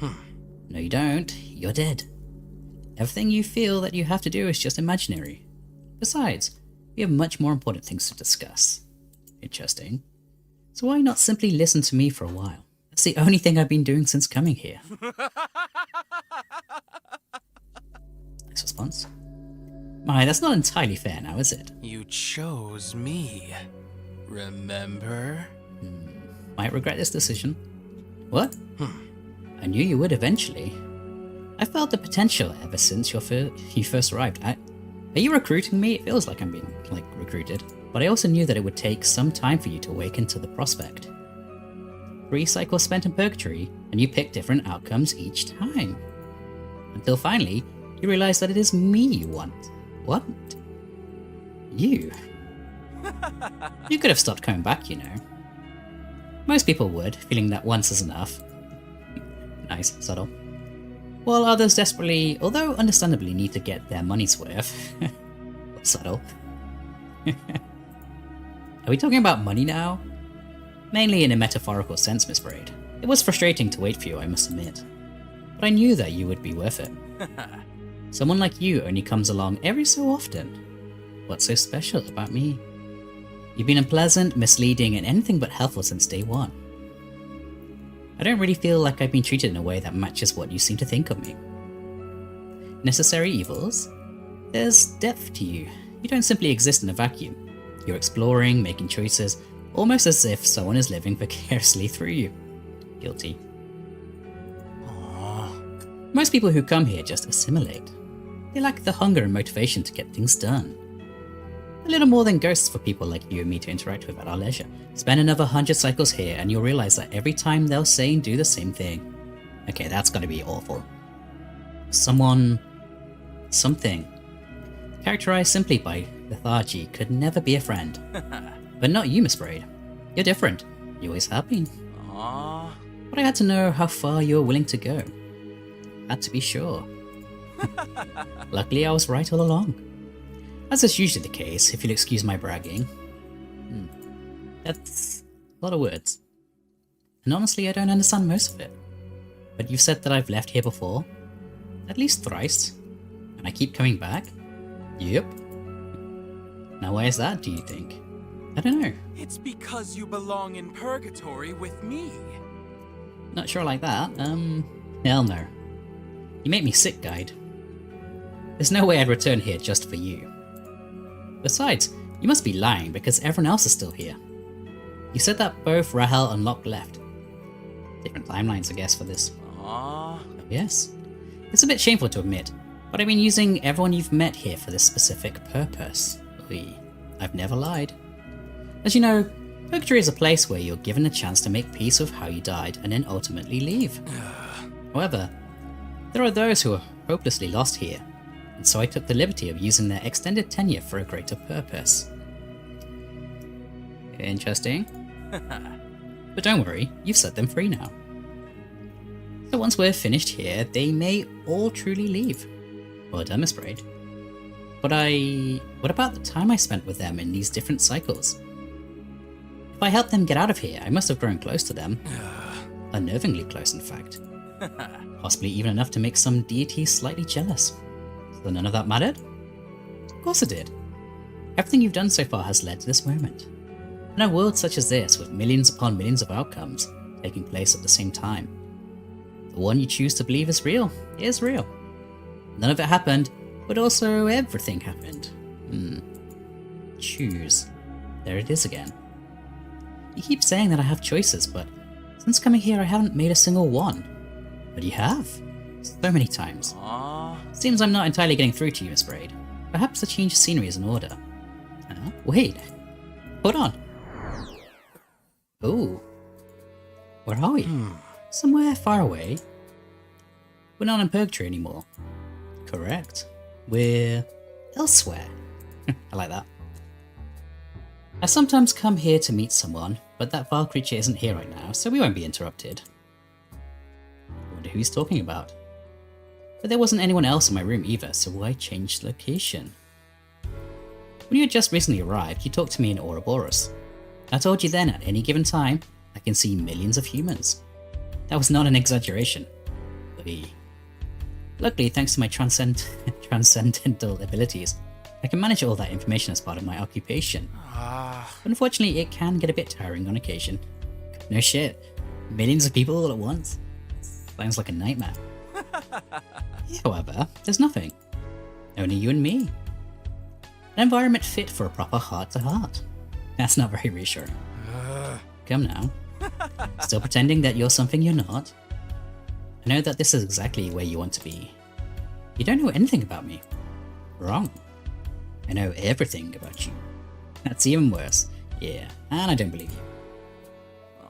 Speaker 1: No, you don't. You're dead. Everything you feel that you have to do is just imaginary. Besides, we have much more important things to discuss. Interesting. So why not simply listen to me for a while? That's the only thing I've been doing since coming here. Nice response. My, that's not entirely fair now, is it?
Speaker 2: You chose me. Remember?
Speaker 1: Might regret this decision. What? I knew you would eventually. I felt the potential ever since you first arrived. Are you recruiting me? It feels like I'm being, recruited. But I also knew that it would take some time for you to awaken to the prospect. 3 cycles spent in Purgatory, and you pick different outcomes each time. Until finally, you realize that it is me you want. What? You? You could have stopped coming back, you know. Most people would, feeling that once is enough. Nice, subtle. While others desperately, although understandably, need to get their money's worth. Subtle. Are we talking about money now? Mainly in a metaphorical sense, Miss Braid. It was frustrating to wait for you, I must admit. But I knew that you would be worth it. Someone like you only comes along every so often. What's so special about me? You've been unpleasant, misleading, and anything but helpful since day one. I don't really feel like I've been treated in a way that matches what you seem to think of me. Necessary evils? There's depth to you. You don't simply exist in a vacuum. You're exploring, making choices, almost as if someone is living vicariously through you. Guilty. Aww. Most people who come here just assimilate. They lack the hunger and motivation to get things done. A little more than ghosts for people like you and me to interact with at our leisure. Spend another 100 cycles here and you'll realize that every time they'll say and do the same thing. Okay, that's gonna be awful. Someone... something. Characterized simply by lethargy could never be a friend. But not you, Miss Braid. You're different. You always have been.
Speaker 2: Aww.
Speaker 1: But I had to know how far you were willing to go. Had to be sure. Luckily, I was right all along. As is usually the case, if you'll excuse my bragging. That's a lot of words. And honestly, I don't understand most of it. But you've said that I've left here before. At least thrice. And I keep coming back. Yep. Now why is that, do you think? I don't know.
Speaker 2: It's because you belong in Purgatory with me.
Speaker 1: Not sure like that. Hell no. You make me sick, Guide. There's no way I'd return here just for you. Besides, you must be lying because everyone else is still here. You said that both Rahel and Locke left. Different timelines, I guess, for this.
Speaker 2: Aww.
Speaker 1: Oh, yes. It's a bit shameful to admit, but I've been using everyone you've met here for this specific purpose. Oy. I've never lied. As you know, Purgatory is a place where you're given a chance to make peace with how you died and then ultimately leave. However, there are those who are hopelessly lost here, and so I took the liberty of using their extended tenure for a greater purpose. Interesting. But don't worry, you've set them free now. So once we're finished here, they may all truly leave. Well done, Miss Braid. But what about the time I spent with them in these different cycles? If I helped them get out of here, I must have grown close to them. Unnervingly close, in fact. Possibly even enough to make some deities slightly jealous. So none of that mattered? Of course it did. Everything you've done so far has led to this moment. In a world such as this, with millions upon millions of outcomes taking place at the same time, the one you choose to believe is real. None of it happened, but also everything happened. Choose. There it is again. You keep saying that I have choices, but since coming here I haven't made a single one. But you have. So many times.
Speaker 2: Aww.
Speaker 1: Seems I'm not entirely getting through to you, Miss Braid. Perhaps a change of scenery is in order. Wait. Hold on. Ooh. Where are we? Somewhere far away. We're not in Purgatory anymore. Correct. We're elsewhere. I like that. I sometimes come here to meet someone, but that vile creature isn't here right now, so we won't be interrupted. I wonder who he's talking about. But there wasn't anyone else in my room either, so why change location? When you had just recently arrived, you talked to me in Ouroboros. I told you then, at any given time, I can see millions of humans. That was not an exaggeration. Luckily, thanks to my transcendental abilities, I can manage all that information as part of my occupation. Unfortunately, it can get a bit tiring on occasion. No shit. Millions of people all at once? Sounds like a nightmare. However, there's nothing. Only you and me. An environment fit for a proper heart-to-heart. That's not very reassuring. Come now. Still pretending that you're something you're not? I know that this is exactly where you want to be. You don't know anything about me. Wrong. I know everything about you. That's even worse. Yeah, and I don't believe you.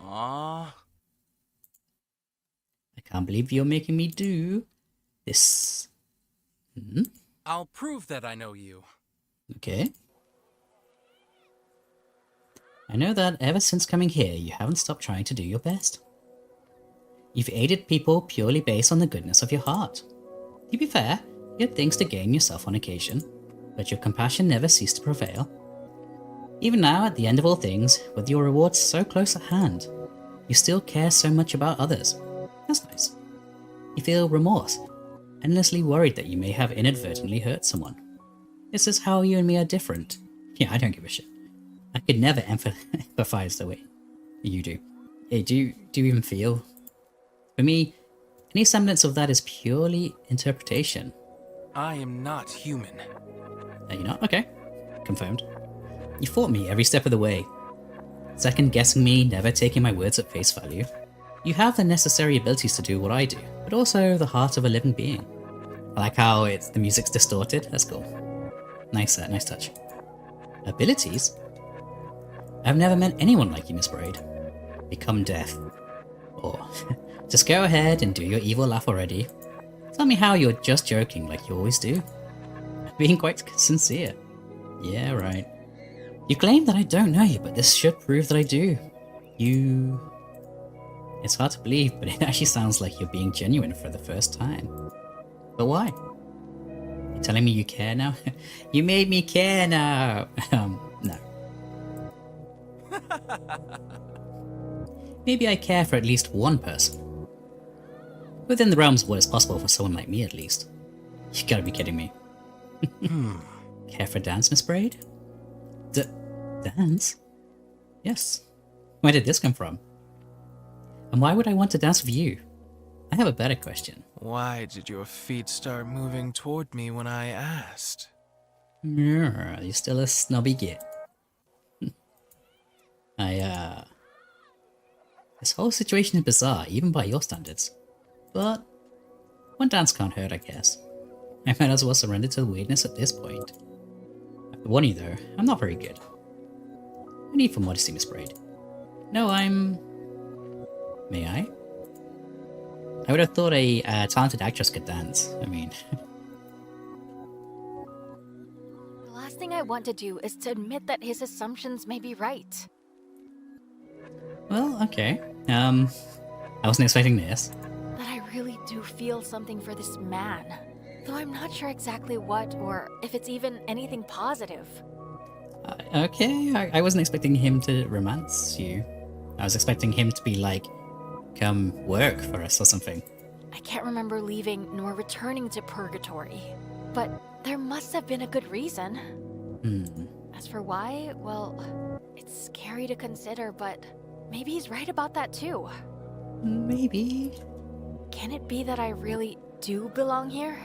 Speaker 2: Aww.
Speaker 1: I can't believe you're making me do this.
Speaker 2: I'll prove that I know you.
Speaker 1: Okay. I know that ever since coming here, you haven't stopped trying to do your best. You've aided people purely based on the goodness of your heart. To be fair, you had things to gain yourself on occasion, but your compassion never ceased to prevail. Even now, at the end of all things, with your rewards so close at hand, you still care so much about others. That's nice. You feel remorse, endlessly worried that you may have inadvertently hurt someone. This is how you and me are different. Yeah, I don't give a shit. I could never empathize the way you do. Hey, do you even feel? For me, any semblance of that is purely interpretation.
Speaker 2: I am not human.
Speaker 1: Are you not? Okay. Confirmed. You fought me every step of the way. Second guessing me, never taking my words at face value. You have the necessary abilities to do what I do, but also the heart of a living being. I like how the music's distorted. That's cool. Nice touch. Abilities? I've never met anyone like you, Miss Braid. Become death. Or just go ahead and do your evil laugh already. Tell me how you're just joking like you always do. Being quite sincere. Yeah, right. You claim that I don't know you, but this should prove that I do. It's hard to believe, but it actually sounds like you're being genuine for the first time. But why? You're telling me you care now? You made me care now! No. Maybe I care for at least one person. Within the realms of what is possible for someone like me, at least. You gotta be kidding me. Care for dance, Miss Braid? Dance? Yes. Where did this come from? And why would I want to dance with you? I have a better question.
Speaker 2: Why did your feet start moving toward me when I asked?
Speaker 1: You're still a snobby git. This whole situation is bizarre, even by your standards. But one dance can't hurt, I guess. I might as well surrender to the weirdness at this point. I have to warn you though, I'm not very good. No need for modesty, Miss Braid. No, May I? I would have thought a talented actress could dance. I mean...
Speaker 5: The last thing I want to do is to admit that his assumptions may be right.
Speaker 1: Well, okay. I wasn't expecting this.
Speaker 5: That I really do feel something for this man. Though I'm not sure exactly what, or if it's even anything positive.
Speaker 1: Okay, I wasn't expecting him to romance you. I was expecting him to be like, come work for us or something.
Speaker 5: I can't remember leaving nor returning to Purgatory. But there must have been a good reason. As for why, well, it's scary to consider, but maybe he's right about that too.
Speaker 1: Maybe.
Speaker 5: Can it be that I really do belong here?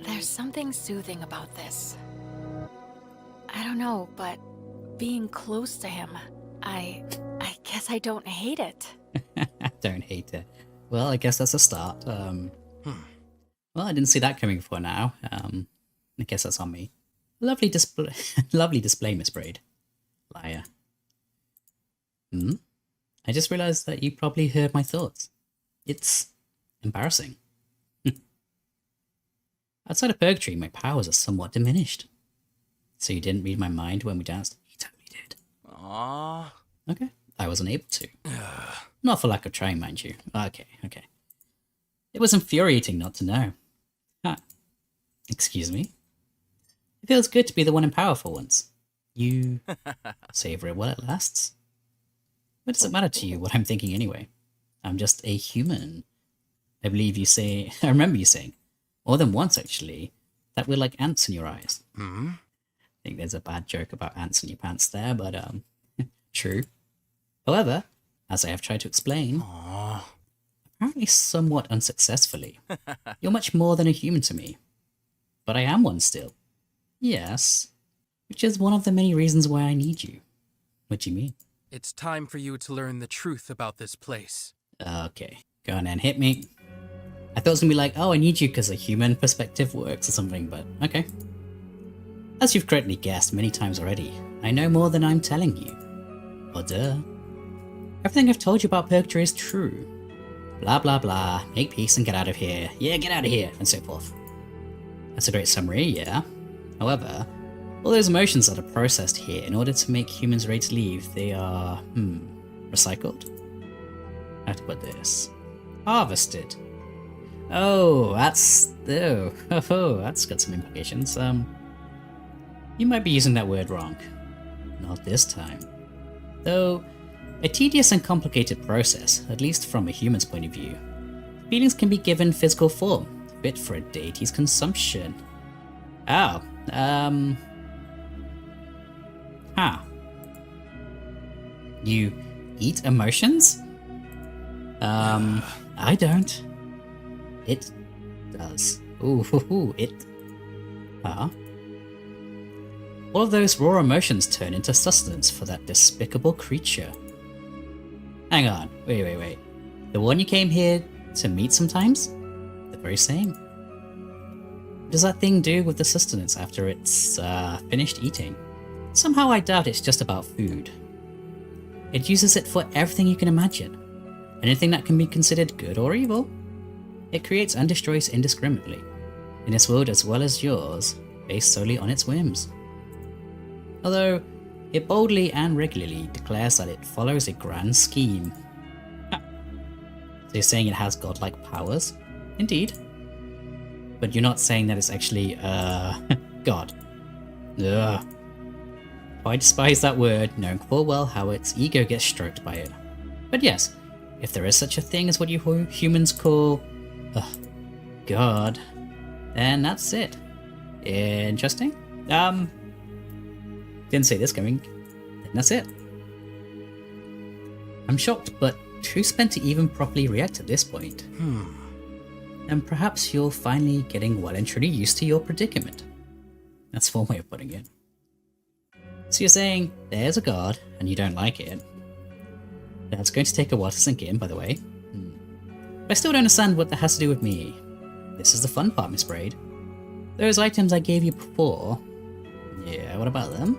Speaker 5: There's something soothing about this. I don't know, but being close to him, I guess I don't hate it.
Speaker 1: Don't hate it. Well, I guess that's a start. Well, I didn't see that coming before now. I guess that's on me. Lovely display, lovely display, Miss Braid. Liar. I just realized that you probably heard my thoughts. It's embarrassing. Outside of Purgatory, my powers are somewhat diminished. So you didn't read my mind when we danced? You totally did.
Speaker 2: Aww.
Speaker 1: Okay. I wasn't able to. Not for lack of trying, mind you. Okay. It was infuriating not to know. Excuse me? It feels good to be the one in power for once. You savor it while it lasts. What does it matter to you what I'm thinking anyway? I'm just a human. I remember you saying, more than once actually, that we're like ants in your eyes.
Speaker 2: Hmm?
Speaker 1: I think there's a bad joke about ants in your pants there, but true. However, as I have tried to explain,
Speaker 2: Aww.
Speaker 1: apparently somewhat unsuccessfully, you're much more than a human to me. But I am one still. Yes. Which is one of the many reasons why I need you. What do you mean?
Speaker 2: It's time for you to learn the truth about this place.
Speaker 1: Okay, go on then, hit me. I thought it was gonna be like, oh, I need you because a human perspective works or something, but okay. As you've correctly guessed many times already, I know more than I'm telling you. Or duh. Everything I've told you about Purgatory is true. Blah blah blah, make peace and get out of here. Yeah, get out of here, and so forth. That's a great summary, yeah. However, all those emotions that are processed here in order to make humans ready to leave, they are, recycled? How to put this? Harvested. Oh, that's got some implications. You might be using that word wrong. Not this time. Though, a tedious and complicated process, at least from a human's point of view. Feelings can be given physical form, fit for a deity's consumption. Oh, You eat emotions? I don't. It does. Ooh, it. All of those raw emotions turn into sustenance for that despicable creature. Hang on, wait. The one you came here to meet sometimes? The very same. What does that thing do with the sustenance after it's finished eating? Somehow I doubt it's just about food. It uses it for everything you can imagine. Anything that can be considered good or evil. It creates and destroys indiscriminately, in its world as well as yours, based solely on its whims. Although, it boldly and regularly declares that it follows a grand scheme. Ha. So you're saying it has godlike powers? Indeed. But you're not saying that it's actually, God. Ugh. I despise that word, knowing full well how its ego gets stroked by it. But yes, if there is such a thing as what you humans call, God, then that's it. Interesting. Didn't see this coming. Then that's it. I'm shocked, but who's meant to even properly react at this point? And perhaps you're finally getting well and truly used to your predicament. That's one way of putting it. So you're saying, there's a god, and you don't like it. That's going to take a while to sink in, by the way. But I still don't understand what that has to do with me. This is the fun part, Miss Braid. Those items I gave you before... Yeah, what about them?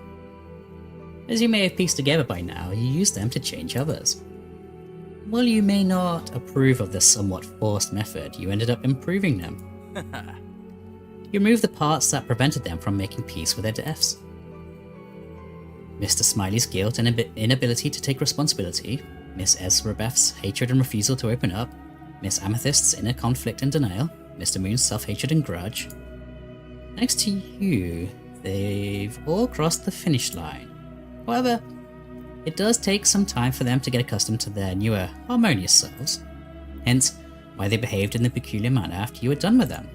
Speaker 1: As you may have pieced together by now, you use them to change others. While you may not approve of this somewhat forced method, you ended up improving them. You removed the parts that prevented them from making peace with their deaths. Mr. Smiley's guilt and inability to take responsibility, Miss Ezra Beth's hatred and refusal to open up, Miss Amethyst's inner conflict and denial, Mr. Moon's self-hatred and grudge. Next to you, they've all crossed the finish line. However, it does take some time for them to get accustomed to their newer, harmonious selves. Hence, why they behaved in the peculiar manner after you were done with them.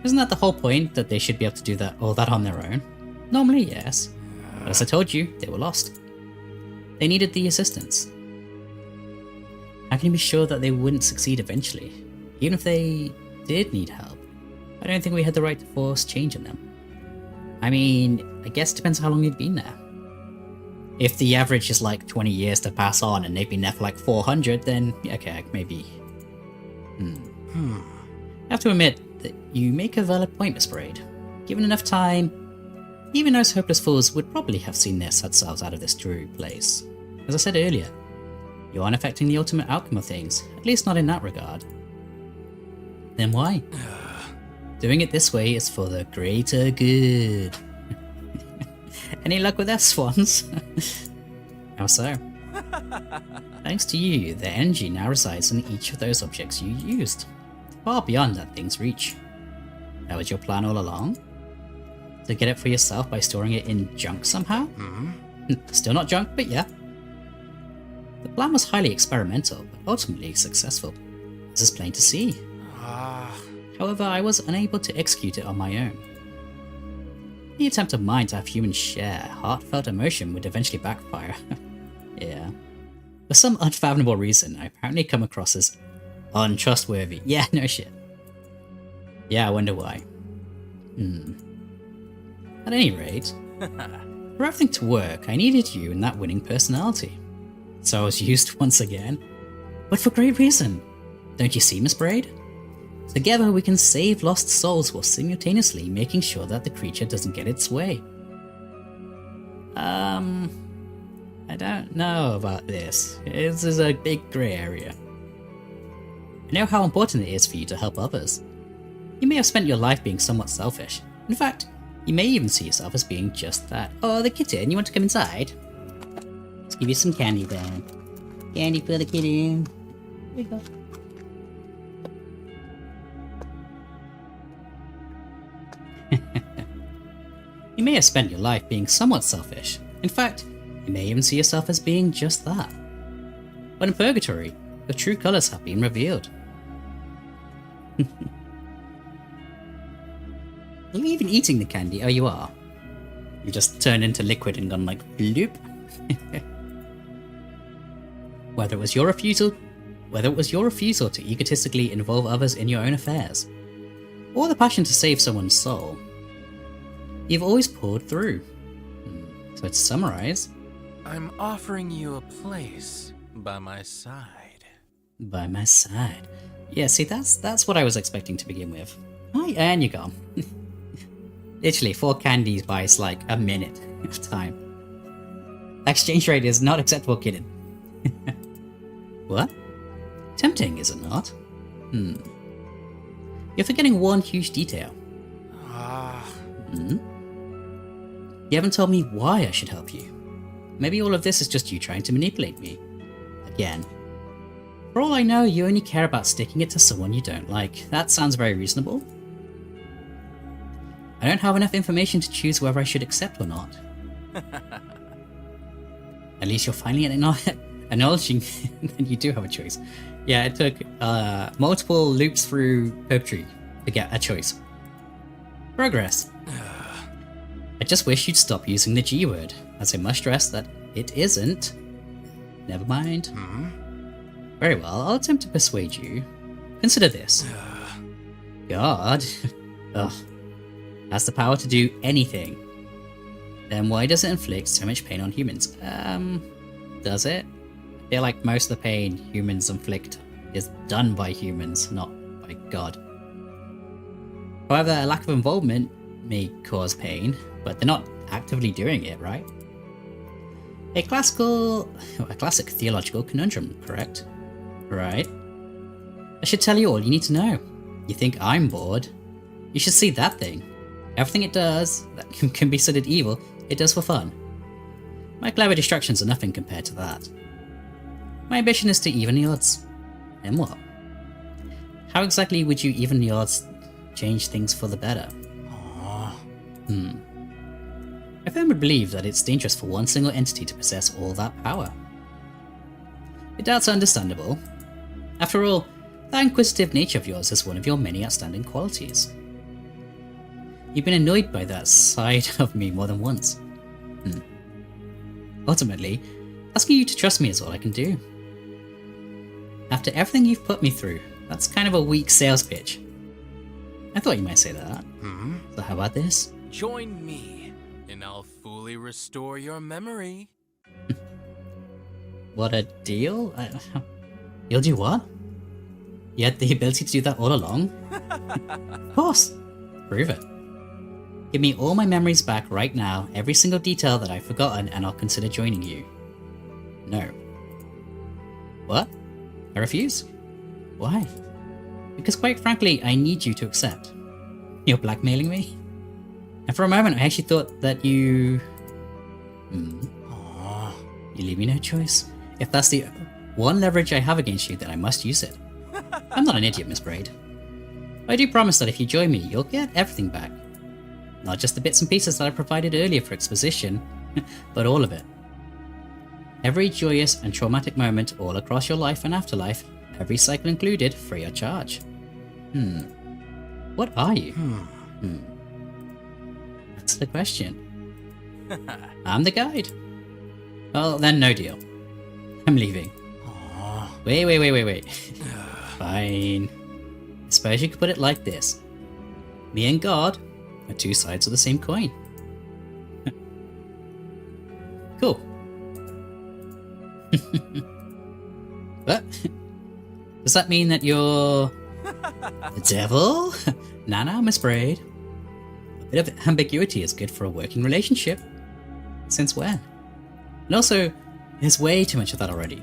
Speaker 1: Isn't that the whole point, that they should be able to do all that on their own? Normally, yes. But as I told you, they were lost. They needed the assistance. How can you be sure that they wouldn't succeed eventually? Even if they did need help, I don't think we had the right to force change in them. I mean, I guess it depends how long you've been there. If the average is like 20 years to pass on and they've been there for like 400, then okay, maybe. I have to admit that you make a valid point, Miss Braid. Given enough time, even those hopeless fools would probably have seen their sad selves out of this dreary place. As I said earlier, you aren't affecting the ultimate outcome of things, at least not in that regard. Then why? Doing it this way is for the greater good. Any luck with that, swans? How so? Thanks to you, the energy now resides in each of those objects you used, far beyond that thing's reach. That was your plan all along? to get it for yourself by storing it in junk somehow? Still not junk, but yeah. The plan was highly experimental, but ultimately successful. This is plain to see. However, I was unable to execute it on my own. Any attempt of mine to have humans share heartfelt emotion would eventually backfire. Yeah. For some unfathomable reason, I apparently come across as untrustworthy. Yeah, no shit. Yeah, I wonder why. At any rate, for everything to work, I needed you and that winning personality. So I was used once again. But for great reason. Don't you see, Miss Braid? Together we can save lost souls while simultaneously making sure that the creature doesn't get its way. I don't know about this. This is a big grey area. I know how important it is for you to help others. You may have spent your life being somewhat selfish. In fact, you may even see yourself as being just that. Oh, the kitten, you want to come inside? Let's give you some candy then. Candy for the kitten. Here we go. You may have spent your life being somewhat selfish. In fact, you may even see yourself as being just that. But in Purgatory, your true colours have been revealed. Are you even eating the candy? Oh, you are. You just turned into liquid and gone like bloop. Whether it was your refusal to egotistically involve others in your own affairs, or the passion to save someone's soul, you've always pulled through. So to summarize,
Speaker 2: I'm offering you a place by my side.
Speaker 1: By my side. Yeah, see, that's what I was expecting to begin with. Hi, and you're gone. Literally, 4 candies buys like a minute of time. Exchange rate is not acceptable, kitten. What? Tempting, is it not? You're forgetting one huge detail. You haven't told me why I should help you. Maybe all of this is just you trying to manipulate me. Again. For all I know, you only care about sticking it to someone you don't like. That sounds very reasonable. I don't have enough information to choose whether I should accept or not. At least you're finally acknowledging that you do have a choice. Yeah, it took multiple loops through Purgatory to get a choice. Progress. I just wish you'd stop using the G word, as I must stress that it isn't. Never mind. Very well, I'll attempt to persuade you. Consider this. God. Ugh. Has the power to do anything. Then why does it inflict so much pain on humans? Does it? I feel like most of the pain humans inflict is done by humans, not by God. However, a lack of involvement may cause pain, but they're not actively doing it, right? A classic theological conundrum, correct? Right. I should tell you all you need to know. You think I'm bored? You should see that thing. Everything it does that can be considered evil, it does for fun. My clever distractions are nothing compared to that. My ambition is to even the odds. And what? How exactly would you even the odds change things for the better? I firmly believe that it's dangerous for one single entity to possess all that power. Your doubts are understandable. After all, that inquisitive nature of yours is one of your many outstanding qualities. You've been annoyed by that side of me more than once. Ultimately, asking you to trust me is all I can do. After everything you've put me through, that's kind of a weak sales pitch. I thought you might say that. So how about this?
Speaker 2: Join me, and I'll fully restore your memory.
Speaker 1: What a deal? You'll do what? You had the ability to do that all along? Of course. Prove it. Give me all my memories back right now, every single detail that I've forgotten, and I'll consider joining you. No. What? I refuse. Why? Because quite frankly, I need you to accept. You're blackmailing me? And for a moment, I actually thought that you... You leave me no choice. If that's the one leverage I have against you, then I must use it. I'm not an idiot, Miss Braid. I do promise that if you join me, you'll get everything back. Not just the bits and pieces that I provided earlier for exposition, but all of it. Every joyous and traumatic moment all across your life and afterlife, every cycle included, free of charge. What are you? That's the question. I'm the guide. Well, then no deal. I'm leaving. Wait. Fine. I suppose you could put it like this. Me and God are two sides of the same coin. Cool. What? Does that mean that you're the devil? Nah, Miss Braid. A bit of ambiguity is good for a working relationship. Since when? And also, there's way too much of that already.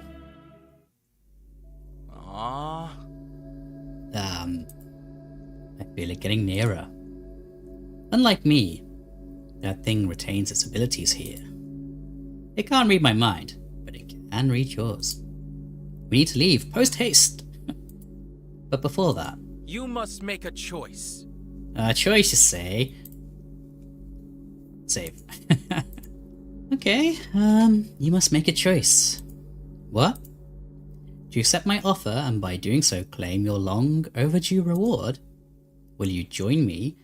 Speaker 2: Aww.
Speaker 1: I feel it getting nearer. Unlike me, that thing retains its abilities here. It can't read my mind, but it can read yours. We need to leave, post haste. But before that...
Speaker 2: You must make a choice.
Speaker 1: A choice, you say? Save. Okay, you must make a choice. What? Do you accept my offer and by doing so claim your long overdue reward? Will you join me?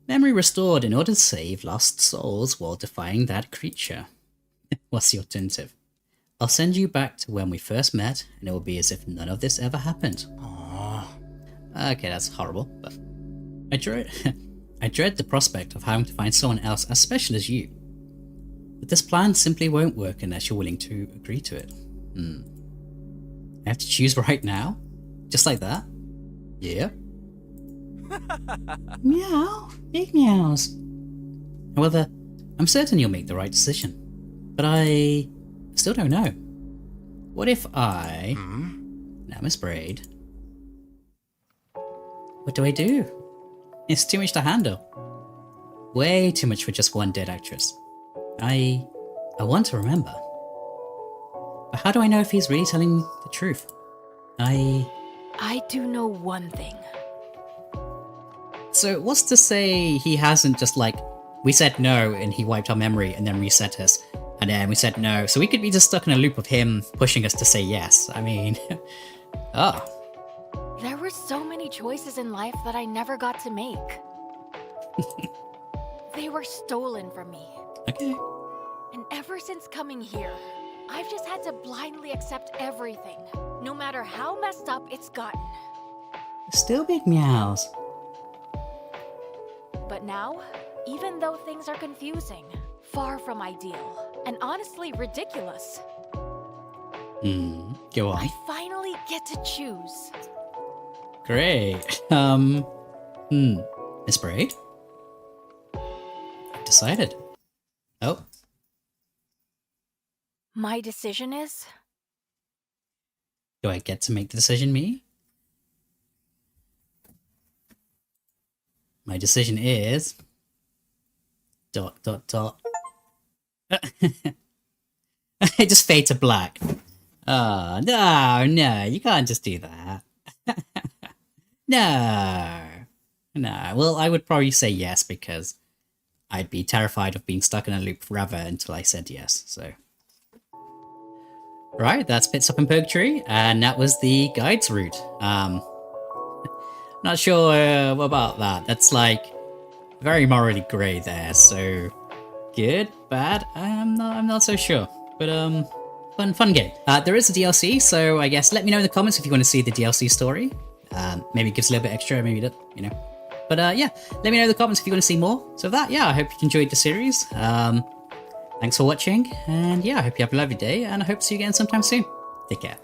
Speaker 1: Memory restored in order to save lost souls while defying that creature. What's the alternative? I'll send you back to when we first met and it will be as if none of this ever happened.
Speaker 2: Aww.
Speaker 1: Okay, that's horrible, but I dread the prospect of having to find someone else as special as you. But this plan simply won't work unless you're willing to agree to it. I have to choose right now? Just like that? Yeah? Meow. Big meows. However, I'm certain you'll make the right decision. But I still don't know. What if I... Now, Miss Braid. What do I do? It's too much to handle. Way too much for just one dead actress. I want to remember. But how do I know if he's really telling the truth?
Speaker 5: I do know one thing.
Speaker 1: So what's to say he hasn't just like, we said no and he wiped our memory and then reset us, and then we said no, so we could be just stuck in a loop of him pushing us to say yes. I mean,
Speaker 5: There were so many choices in life that I never got to make. They were stolen from me.
Speaker 1: Okay.
Speaker 5: And ever since coming here, I've just had to blindly accept everything, no matter how messed up it's gotten.
Speaker 1: Still big meows.
Speaker 5: But now, even though things are confusing, far from ideal, and honestly ridiculous,
Speaker 1: Go on.
Speaker 5: I finally get to choose.
Speaker 1: Great. Miss Braid? I've decided. Oh.
Speaker 5: My decision is...
Speaker 1: Do I get to make the decision, me? My decision is... ... I just fade to black. Oh, no, you can't just do that. No. Well, I would probably say yes because I'd be terrified of being stuck in a loop forever until I said yes, so... Right, that's Pitstop and Purgatory, and that was the guide's route. Not sure about that. That's like very morally grey there, so good, bad, I'm not so sure. But fun game. There is a DLC, so I guess let me know in the comments if you want to see the DLC story. Maybe it gives a little bit extra, maybe it, you know. But yeah, let me know in the comments if you want to see more. So with that, yeah, I hope you enjoyed the series. Thanks for watching, and yeah, I hope you have a lovely day, and I hope to see you again sometime soon. Take care.